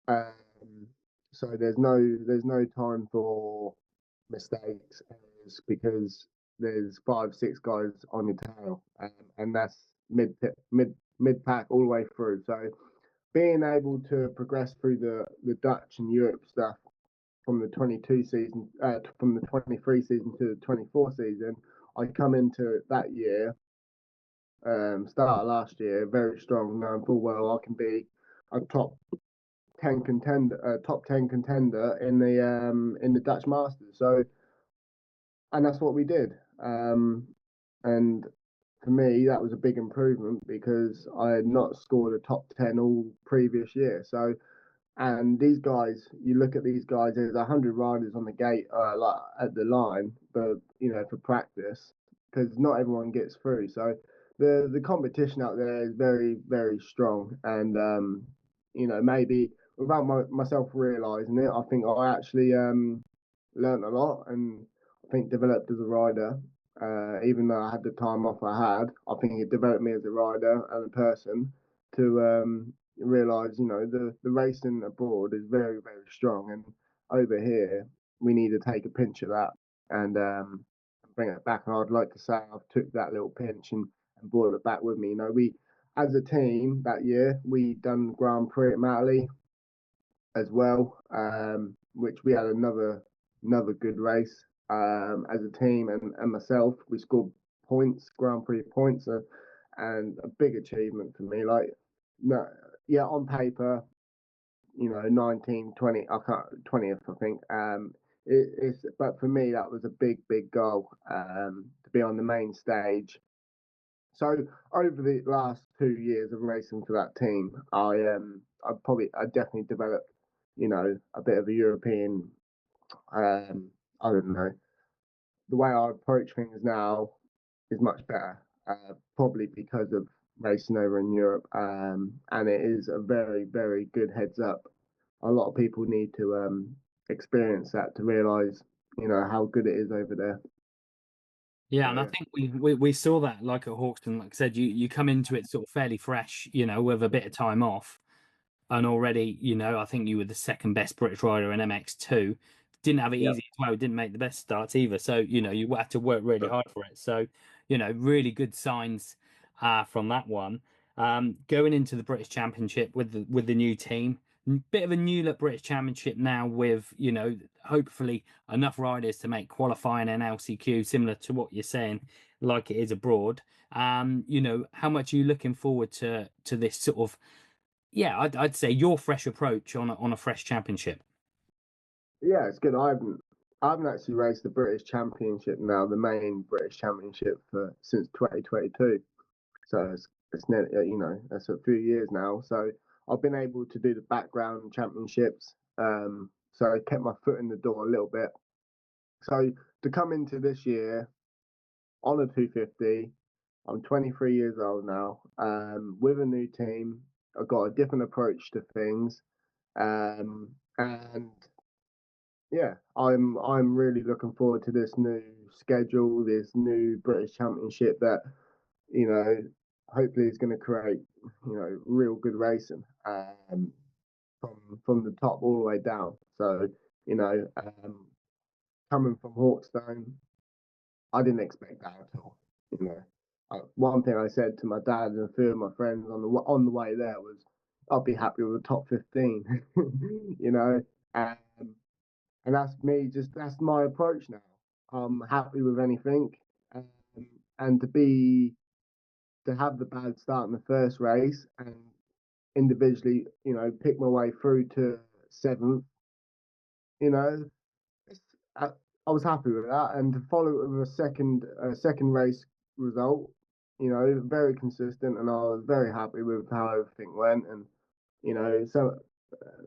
Um, so there's no time for mistakes because there's 5, 6 guys on your tail, and that's mid pack all the way through. So being able to progress through the Dutch and Europe stuff from the 22 season, from the 23 season to the 24 season, I come into that year, start last year, very strong, knowing full well I can be a top 10 contender in the Dutch Masters. So, and that's what we did. And for me, that was a big improvement because I had not scored a top 10 all previous year. So, and these guys, you look at these guys, there's 100 riders on the gate, like at the line, but for practice, because not everyone gets through. So the competition out there is very, very strong, and maybe without myself realizing it, I think I actually learned a lot, and I think developed as a rider. Even though I had the time off I had, I think it developed me as a rider and a person to realize, the racing abroad is very, very strong, and over here we need to take a pinch of that and bring it back. And I'd like to say I've took that little pinch and brought it back with me. as a team that year, we done Grand Prix at Matley as well, which we had another good race as a team, and myself. We scored points, Grand Prix points, and a big achievement for me. Like, no, yeah, on paper, 19, 20, I can't 20th, I think. It's but for me that was a big goal to be on the main stage. So over the last 2 years of racing for that team, I definitely developed, a bit of a European, I don't know, the way I approach things now is much better, probably because of racing over in Europe, and it is a very good heads up. A lot of people need to experience that to realise, how good it is over there. Yeah, So, and I think we saw that like at Hawkston. Like I said, you come into it sort of fairly fresh, with a bit of time off, and already, I think you were the second best British rider in MX2. Didn't have it yeah, easy as well. Didn't make the best starts either. So, you had to work really hard for it. So, really good signs from that one. Going into the British Championship with the new team. Bit of a new look British Championship now with, hopefully enough riders to make qualifying and LCQ similar to what you're saying, like it is abroad. How much are you looking forward to this sort of, yeah, I'd say your fresh approach on a fresh championship. yeah, it's good. I haven't actually raced the British Championship now, the main British Championship since 2022. So it's nearly, that's a few years now. So I've been able to do the background championships. So I kept my foot in the door a little bit. So to come into this year on a 250, I'm 23 years old now. With a new team, I've got a different approach to things. And yeah, I'm really looking forward to this new schedule, this new British Championship that, you know, hopefully is going to create, real good racing from the top all the way down. So, coming from Hawkstone, I didn't expect that at all. One thing I said to my dad and a few of my friends on the way there was, I'll be happy with a top 15. Um, and that's me. That's my approach now. I'm happy with anything, um, and to have the bad start in the first race and individually, pick my way through to seventh. You know, I, I was happy with that, and to follow it with a second race result, very consistent, and I was very happy with how everything went. And so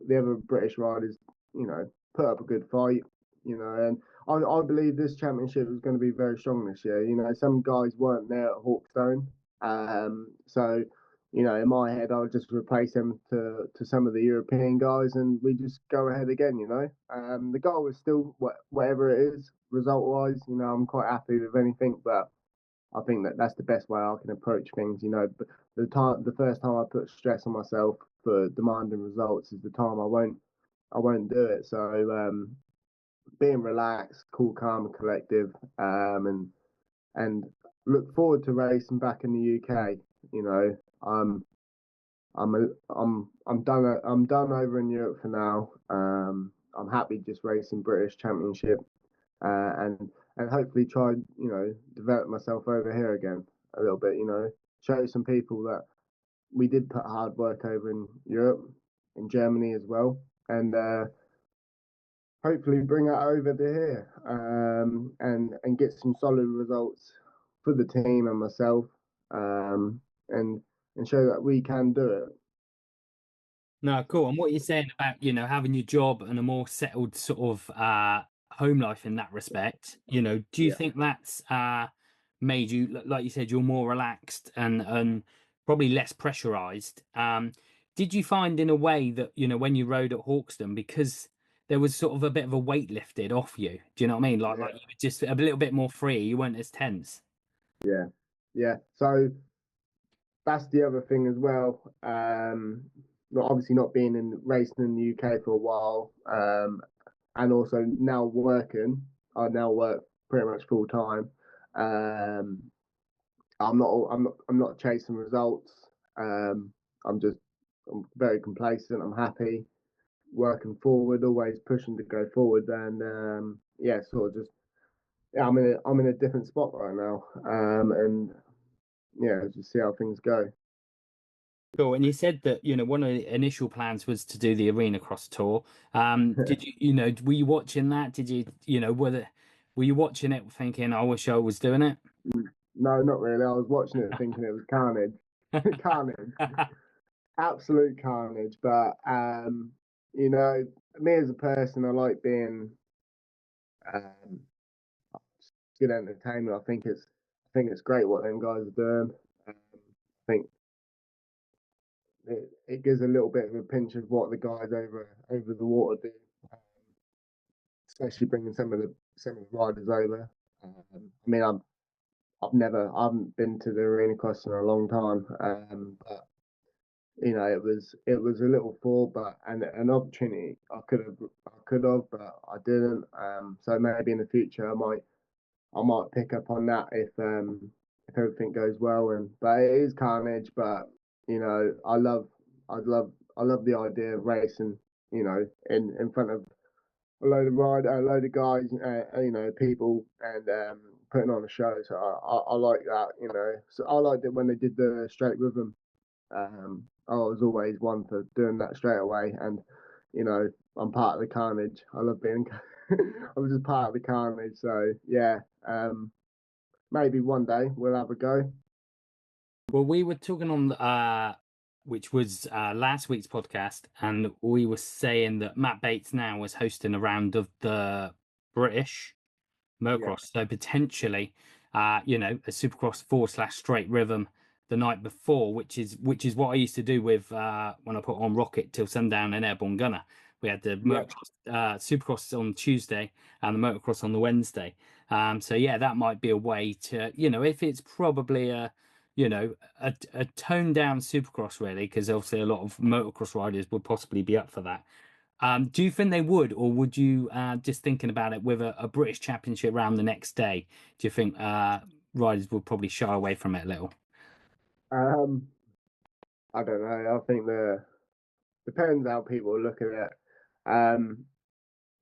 the other British riders, put up a good fight, and I believe this championship is going to be very strong this year. Some guys weren't there at Hawkstone, so in my head, I'll just replace them to some of the European guys, and we just go ahead again. The goal is still whatever it is, result wise. I'm quite happy with anything, but I think that's the best way I can approach things. But the first time I put stress on myself for demanding results is the time I won't do it. So being relaxed, cool, calm, and collective, and look forward to racing back in the UK. I'm done. I'm done over in Europe for now. I'm happy just racing British Championship, and hopefully try develop myself over here again a little bit. Show some people that we did put hard work over in Europe, in Germany as well, and hopefully bring that over to here, and get some solid results for the team and myself, and show that we can do it. No, cool. And what you're saying about, having your job and a more settled sort of home life in that respect, do you think that's made you, like you said, you're more relaxed and probably less pressurized? Did you find in a way that, when you rode at Hawkston, because there was sort of a bit of a weight lifted off you? Do you know what I mean? Like you were just a little bit more free. You weren't as tense. Yeah. So that's the other thing as well. Not obviously not being in racing in the UK for a while, and also now working. I now work pretty much full time. I'm not chasing results. I'm very complacent. I'm happy, working forward, always pushing to go forward, and yeah, sort of just yeah, I'm in a different spot right now, and yeah, just see how things go. Cool. And you said that, one of the initial plans was to do the Arena Cross tour. Did you, were you watching that? Did you, were you watching it thinking, I wish I was doing it? No, not really. I was watching it thinking it was carnage, carnage, absolute carnage. But me as a person, I like being um, good entertainment. I think it's great what them guys are doing. I think it gives a little bit of a pinch of what the guys over the water do, um, especially bringing some of the riders over. I mean, I haven't been to the Arena Cross in a long time, but it was a little fall, but and an opportunity I could have, but I didn't. So maybe in the future I might pick up on that if everything goes well. And but it is carnage, but I love the idea of racing, in front of a load of guys, people, and putting on a show. So I like that, So I liked it when they did the straight rhythm. I was always one for doing that straight away, and I'm part of the carnage. I love being. I was just part of the carnage. So yeah, maybe one day we'll have a go. Well, we were talking on which was last week's podcast, and we were saying that Matt Bates now was hosting a round of the British Motocross, so potentially, a Supercross /straight rhythm the night before, which is what I used to do with when I put on Rocket till sundown and Airborne Gunner. We had the motocross, Supercross on Tuesday and the motocross on the Wednesday. So yeah, that might be a way to, if it's probably a toned down Supercross, really, because obviously a lot of motocross riders would possibly be up for that. Do you think they would, or would you, just thinking about it, with a British Championship round the next day, do you think riders would probably shy away from it a little? I don't know. I think depends how people look at it.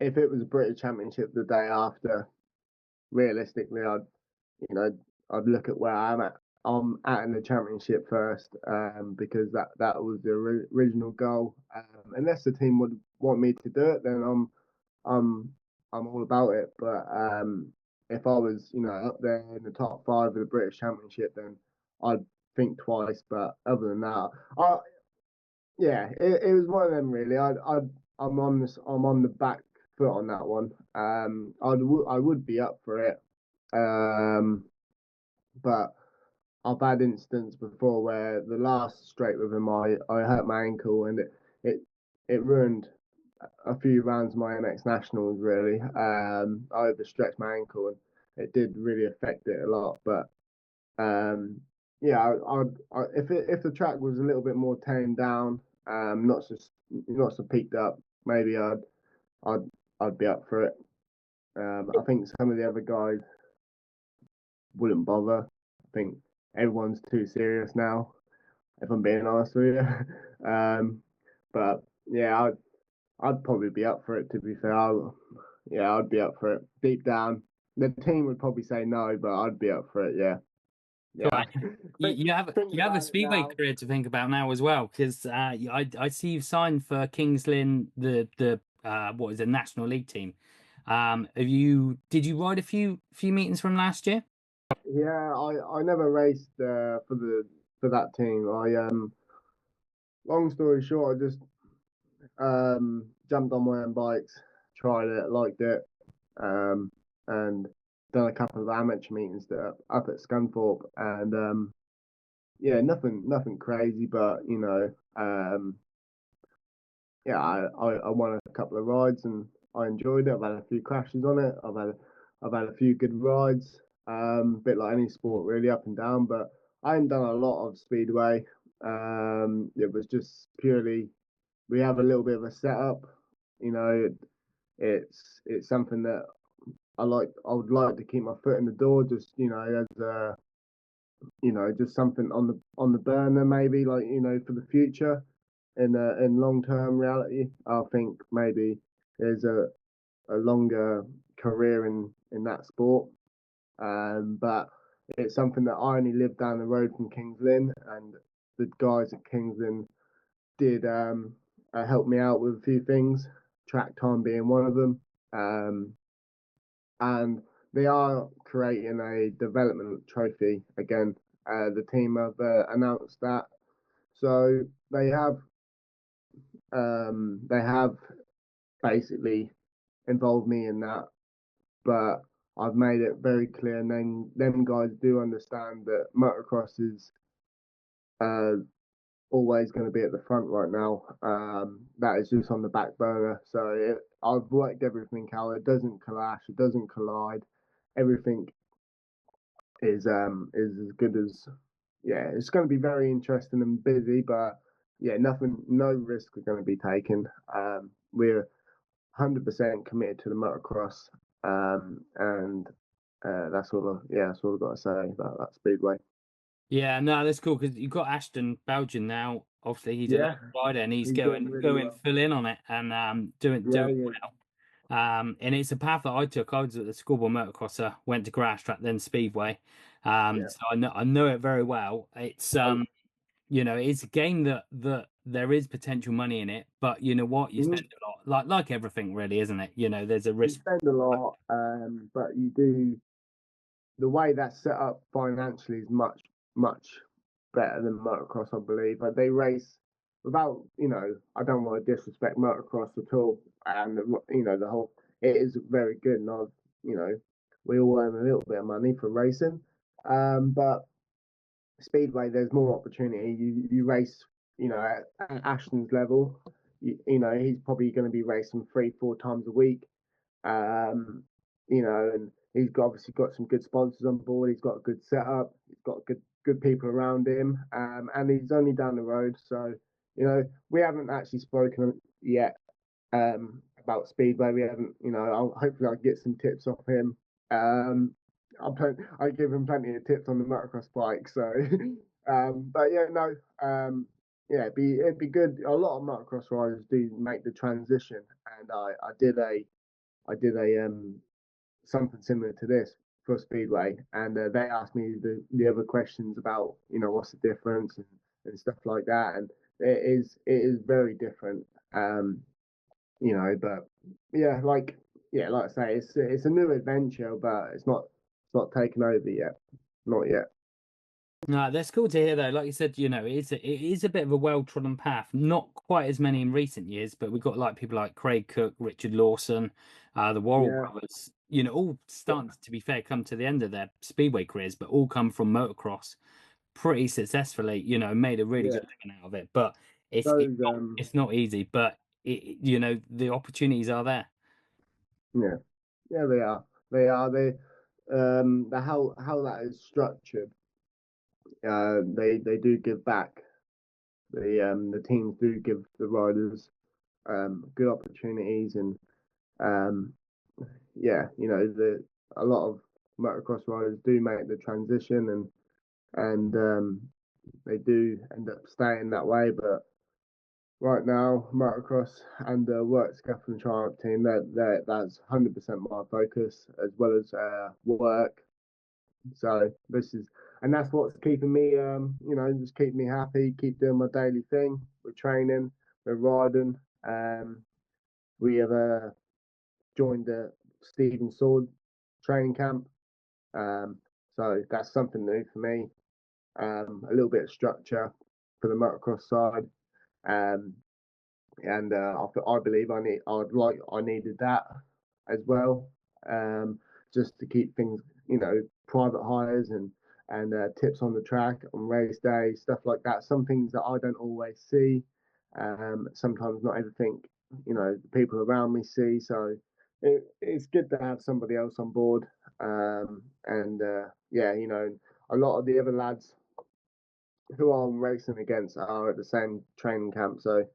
If it was a British Championship the day after, realistically, you know, I'd look at where I'm at. I'm at in the championship first, because that was the original goal. Unless the team would want me to do it, then I'm I'm all about it. But if I was, up there in the top five of the British Championship, then I'd think twice. But other than that, yeah, it was one of them really. I'm on the back foot on that one. I would be up for it. But I've had instances before where the last straight with him, I hurt my ankle, and it ruined a few rounds of my MX Nationals really. I overstretched my ankle, and it did really affect it a lot. But yeah, if the track was a little bit more tamed down, not so peaked up, maybe I'd I'd be up for it. I think some of the other guys wouldn't bother. I think everyone's too serious now, if I'm being honest with you. But yeah, I'd probably be up for it. To be fair, yeah, I'd be up for it. Deep down, the team would probably say no, but I'd be up for it. Yeah, yeah. You have a speedway career to think about now as well, because I see you've signed for Kings Lynn, the what is it, National League team. Did you ride a few meetings from last year? Yeah, I never raced for that team. Long story short, I just jumped on my own bikes, tried it, liked it, and done a couple of amateur meetings up at Scunthorpe, and yeah, nothing crazy, but yeah, I won a couple of rides and I enjoyed it. I've had a few crashes on it. I've had a few good rides. A bit like any sport, really, up and down. But I hadn't done a lot of speedway. It was just purely we have a little bit of a setup. You know, it's something that I like. I would like to keep my foot in the door, just as just something on the burner, maybe, like, for the future. In long term reality, I think maybe there's a longer career in that sport. But it's something that I only live down the road from Kings Lynn, and the guys at Kings Lynn did help me out with a few things, track time being one of them. And they are creating a development trophy again. The team have announced that, so they have basically involved me in that, but I've made it very clear, and then them guys do understand that motocross is always going to be at the front right now. That is just on the back burner. So I've worked everything out. It doesn't clash. It doesn't collide. Everything is as good as, yeah. It's going to be very interesting and busy, but yeah, no risk are going to be taken. We're 100% committed to the motocross, and that's all. That's all I've got to say about that speedway. Yeah, no, that's cool because you've got Ashton Belgian now. Obviously, he's a rider and he's going really well. full in on it and doing well. And it's a path that I took. I was at the schoolboy motocrosser, went to grass track, then speedway. So I know it very well. It's it's a game that there is potential money in it, but you know what, you spend a lot, like everything, really, isn't it? There's a risk. You spend a lot, but you do. The way that's set up financially is much better than motocross, I believe. But they race without, I don't want to disrespect motocross at all, and the whole, it is very good, and we all earn a little bit of money for racing, but speedway, there's more opportunity. You race, at Ashton's level. He's probably going to be racing 3-4 times a week. Um, and he's obviously got some good sponsors on board. He's got a good setup. He's got good people around him, and he's only down the road. So, we haven't actually spoken yet about speedway. We haven't. Hopefully I'll get some tips off him. I give him plenty of tips on the motocross bike. So, but yeah, no. It'd be good. A lot of motocross riders do make the transition, and I did a something similar to this for Speedway, and they asked me the other questions about what's the difference and stuff like that, and it is very different, but like I say, it's a new adventure, but it's not taken over yet, not yet. No, that's cool to hear though. Like you said, it is a bit of a well-trodden path. Not quite as many in recent years, but we've got like people like Craig Cook, Richard Lawson, the Worrell brothers. All starting to be fair come to the end of their speedway careers, but all come from motocross pretty successfully. Made a really good living out of it. But it's not easy. But the opportunities are there. Yeah, they are. The how that is structured. They do give back. The teams do give the riders good opportunities, and a lot of motocross riders do make the transition, and they do end up staying that way. But right now, motocross and the Worx Total Triumph team, that's 100% my focus, as well as work. So that's what's keeping me, just keep me happy, keep doing my daily thing. We're training, we're riding. We have joined the Stephen Sword training camp. So that's something new for me. A little bit of structure for the motocross side. And I believe I needed that as well, just to keep things, private hires and tips on the track on race day, stuff like that. Some things that I don't always see. Sometimes not everything, the people around me see. So it's good to have somebody else on board. A lot of the other lads who I'm racing against are at the same training camp. So,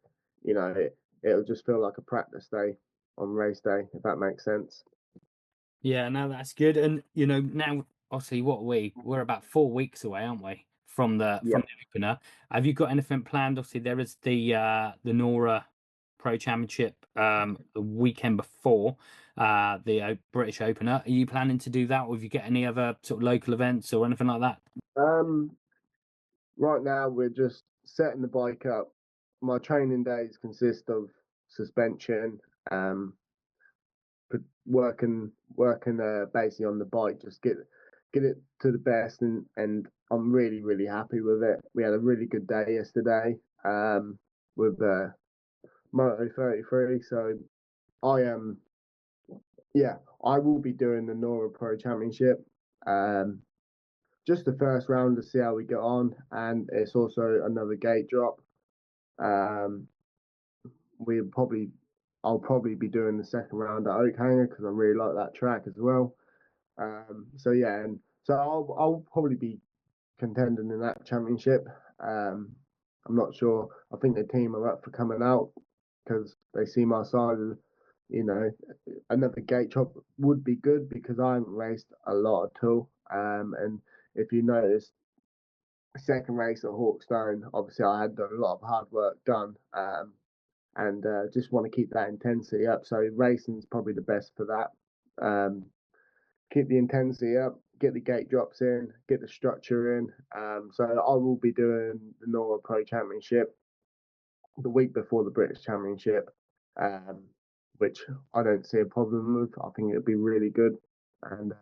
it'll just feel like a practice day on race day, if that makes sense. Yeah, no, that's good. And now obviously, we're about 4 weeks away, aren't we, from the Yeah. opener? Have you got anything planned? Obviously, there is the Nora Pro Championship the weekend before the British opener. Are you planning to do that, or have you got any other sort of local events or anything like that? Right now we're just setting the bike up. My training days consist of suspension, working basically on the bike, just get it to the best, and I'm really happy with it. We had a really good day yesterday with Moto 33, so I am I will be doing the Nora Pro Championship. Just the first round to see how we get on, and it's also another gate drop. Um, I'll probably be doing the second round at Oakhanger because I really like that track as well. So yeah, and so I'll probably be contending in that championship. I'm not sure. I think the team are up for coming out because they see my side. You know, another gate drop would be good because I haven't raced a lot at all. And if you notice, second race at Hawkstone, obviously I had done a lot of hard work done. And just want to keep that intensity up. So racing's probably the best for that. Keep the intensity up, get the gate drops in, get the structure in. So I will be doing the Nora Pro Championship the week before the British Championship, which I don't see a problem with. I think it'll be really good, and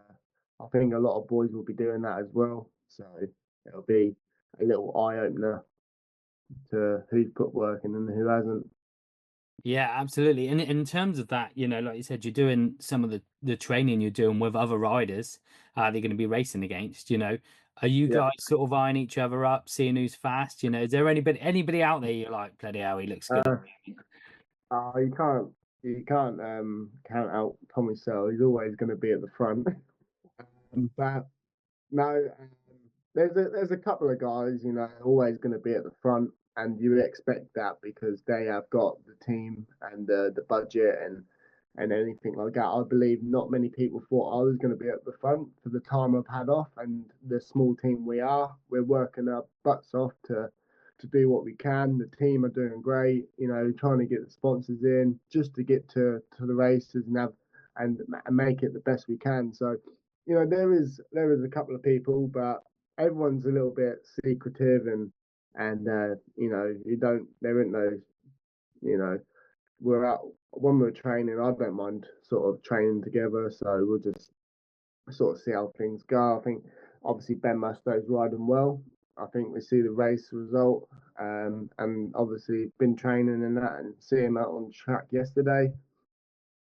I think a lot of boys will be doing that as well. So it'll be a little eye opener to who's put work in and who hasn't. Yeah, absolutely. And in terms of that, like you said, you're doing some of the training you're doing with other riders they're going to be racing against, Are you Yeah. guys sort of eyeing each other up, seeing who's fast? Is there anybody out there you're like, bloody hell, he looks good? You can't count out Tommy Sell. He's always going to be at the front. But no, there's a couple of guys, always going to be at the front, and you would expect that because they have got the team and the budget and anything like that. I believe not many people thought I was going to be at the front for the time I've had off and the small team we are. We're working our butts off to do what we can. The team are doing great, trying to get the sponsors in just to get to the races and make it the best we can. So, there is a couple of people, but everyone's a little bit secretive and you don't there isn't no we're out when we're training. I don't mind sort of training together, so we'll just sort of see how things go. I think obviously Ben Musto's riding well. I think we see the race result, and obviously been training and that, and see him out on track yesterday.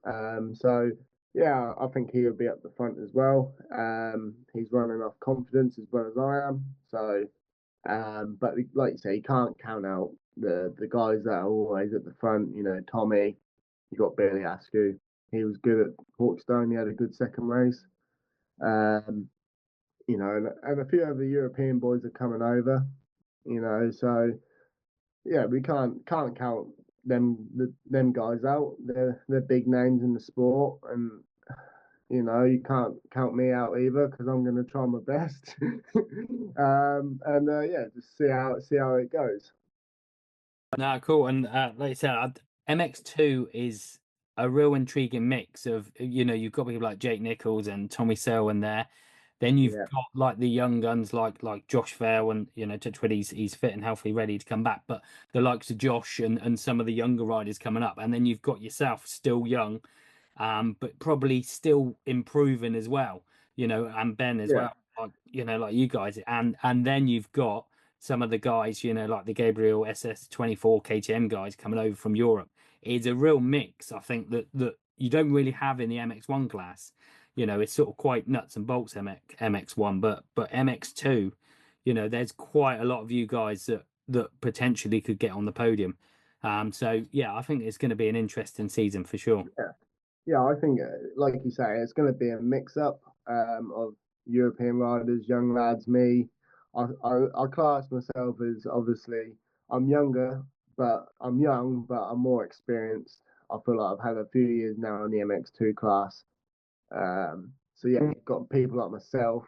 So yeah, I think he'll be up the front as well. He's running off confidence as well as I am. So, but like you say, you can't count out the guys that are always at the front. Tommy. You got Billy Askew. He was good at Hawkstone. He had a good second race. And a few other European boys are coming over. So yeah, we can't count them guys out. They're big names in the sport, and you can't count me out either because I'm going to try my best. Yeah, just see how it goes. No, cool. And like I said, MX2 is a real intriguing mix of, you've got people like Jake Nichols and Tommy Selwyn there. Then you've Yeah. got like the young guns like Josh Fair, and touch wood, he's fit and healthy, ready to come back. But the likes of Josh and some of the younger riders coming up, and then you've got yourself still young, but probably still improving as well. And Ben as Yeah. well, like you guys, and then you've got some of the guys, like the Gabriel SS24 KTM guys coming over from Europe. It's a real mix, I think, that you don't really have in the MX1 class. It's sort of quite nuts and bolts MX1, but MX2, there's quite a lot of you guys that potentially could get on the podium. So yeah, I think it's going to be an interesting season for sure. Yeah, I think, like you say, it's going to be a mix-up of European riders, young lads. Me, I class myself as obviously I'm younger, but I'm young, but I'm more experienced. I feel like I've had a few years now in the MX2 class. So yeah, you've got people like myself,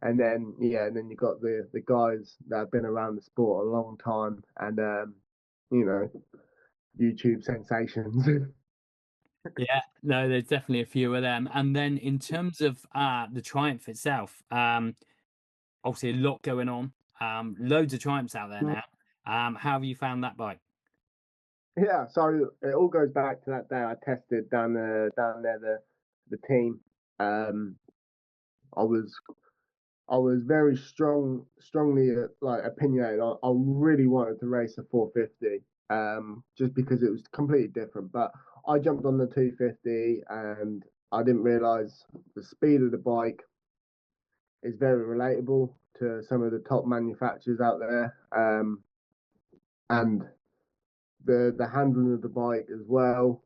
and then you've got the guys that have been around the sport a long time, and you know, YouTube sensations. Yeah, no, there's definitely a few of them. And then in terms of the Triumph itself, obviously a lot going on, loads of Triumphs out there now. How have you found that bike? Yeah, so it all goes back to that day I tested down there the team. I was very strongly like opinionated. I really wanted to race a 450, just because it was completely different. But I jumped on the 250 and I didn't realize the speed of the bike is very relatable to some of the top manufacturers out there, and the handling of the bike as well.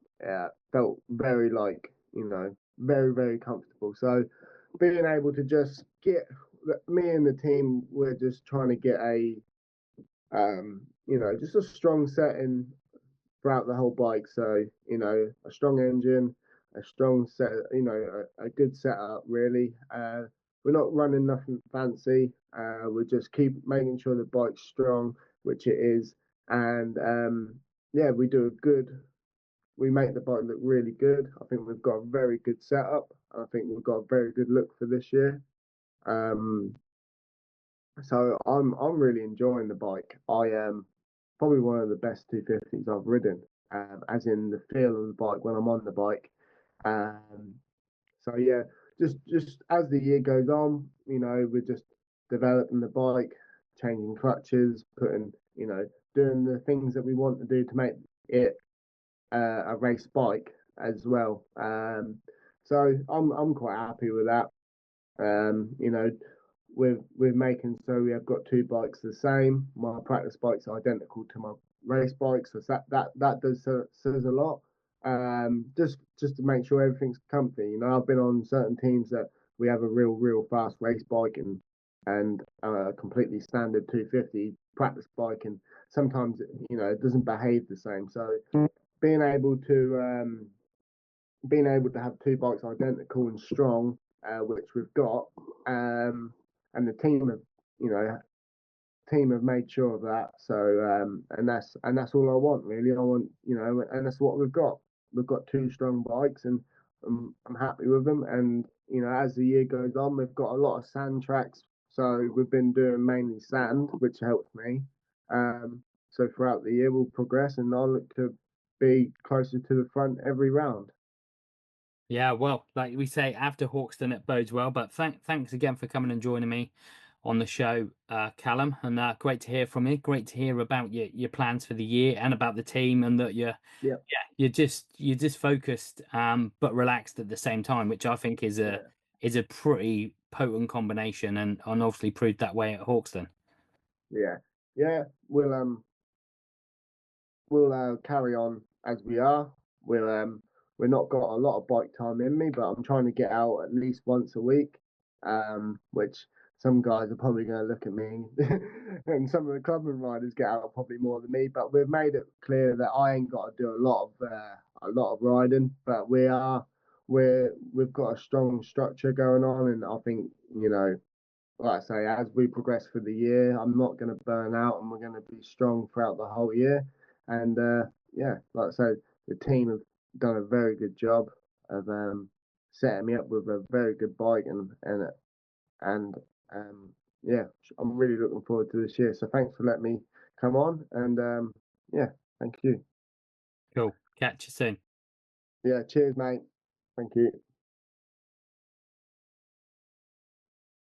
Felt very very comfortable. So being able to just get me and the team, we're just trying to get just a strong setting throughout the whole bike. So a strong engine, a strong set, a good setup really. We're not running nothing fancy. We just keep making sure the bike's strong, which it is, and we do a good. We make the bike look really good. I think we've got a very good setup. I think we've got a very good look for this year. So I'm really enjoying the bike. I am probably one of the best 250s I've ridden, as in the feel of the bike when I'm on the bike. So yeah, just as the year goes on, we're just developing the bike, changing clutches, putting, doing the things that we want to do to make it a race bike as well. So I'm quite happy with that. We're making so we have got two bikes the same. My practice bike's identical to my race bike, so that does says a lot. Just to make sure everything's comfy. I've been on certain teams that we have a real fast race bike and a completely standard 250 practice bike, and sometimes it doesn't behave the same. So being able to have two bikes identical and strong, which we've got, and the team have made sure of that. So and that's all I want really. I want and that's what we've got. We've got two strong bikes, and I'm happy with them. And as the year goes on, we've got a lot of sand tracks. So we've been doing mainly sand, which helps me. So throughout the year, we'll progress, and I'll look to be closer to the front every round. Yeah, well, like we say, after Hawkston, it bodes well. But thanks again for coming and joining me on the show, Calum. And great to hear from you. Great to hear about your plans for the year and about the team, and that you're just focused, but relaxed at the same time, which I think is a pretty potent combination, and obviously proved that way at Hawkston. Yeah. We'll carry on as we are. We're not got a lot of bike time in me, but I'm trying to get out at least once a week, which some guys are probably going to look at me, and some of the clubman riders get out probably more than me. But we've made it clear that I ain't got to do a lot of riding, but we've got a strong structure going on, and I think like I say, as we progress through the year, I'm not going to burn out, and we're going to be strong throughout the whole year. And like I say, the team have done a very good job of setting me up with a very good bike, and I'm really looking forward to this year. So thanks for letting me come on, and thank you. Cool. Catch you soon. Yeah, cheers, mate. Thank you.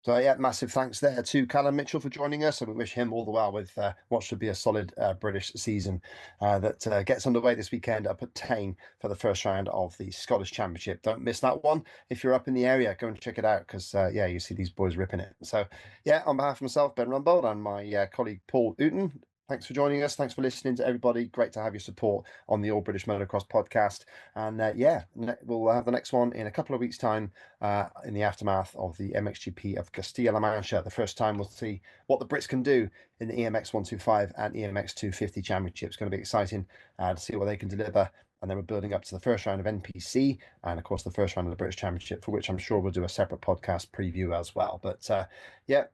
So yeah, massive thanks there to Calum Mitchell for joining us, and we wish him all the well with what should be a solid British season that gets underway this weekend up at Tain for the first round of the Scottish Championship. Don't miss that one. If you're up in the area, go and check it out, because you see these boys ripping it. So yeah, on behalf of myself, Ben Rumbold, and my colleague Paul Ooten, Thanks for joining us. Thanks for listening to everybody. Great to have your support on the All British Motocross Podcast. And we'll have the next one in a couple of weeks' time in the aftermath of the MXGP of Castilla-La Mancha. The first time we'll see what the Brits can do in the EMX 125 and EMX 250 Championship. It's going to be exciting to see what they can deliver. And then we're building up to the first round of NPC and, of course, the first round of the British Championship, for which I'm sure we'll do a separate podcast preview as well. But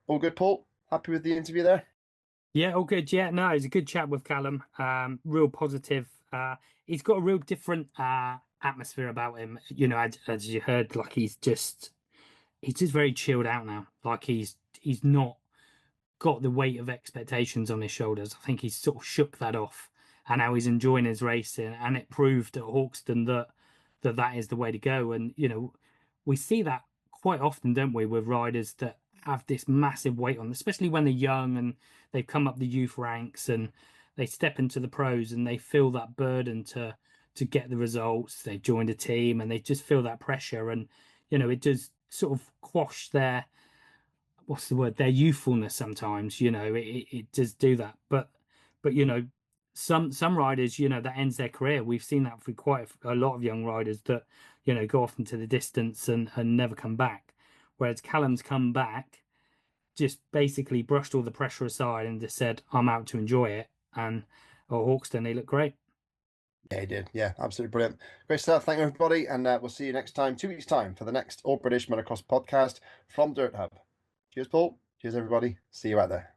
all good, Paul. Happy with the interview there? Yeah, all good. Yeah, no, it's a good chat with Calum. Real positive. He's got a real different atmosphere about him. You know, as you heard, like he's just very chilled out now. Like he's not got the weight of expectations on his shoulders. I think he's sort of shook that off, and now he's enjoying his racing. And it proved at Hawkston that is the way to go. And you know, we see that quite often, don't we, with riders that have this massive weight on them, especially when they're young and they've come up the youth ranks and they step into the pros and they feel that burden to get the results. They've joined a team and they just feel that pressure, and you know, it does sort of quash their their youthfulness sometimes. You know, it does do that, but you know, some riders, you know, that ends their career. We've seen that for quite a lot of young riders that, you know, go off into the distance and never come back. Whereas Callum's come back, just basically brushed all the pressure aside and just said, I'm out to enjoy it. And at Hawkston, they look great. Yeah, he did. Yeah, absolutely brilliant. Great stuff. Thank you, everybody. And we'll see you next time, 2 weeks' time, for the next All British Motocross Podcast from Dirt Hub. Cheers, Paul. Cheers, everybody. See you out there.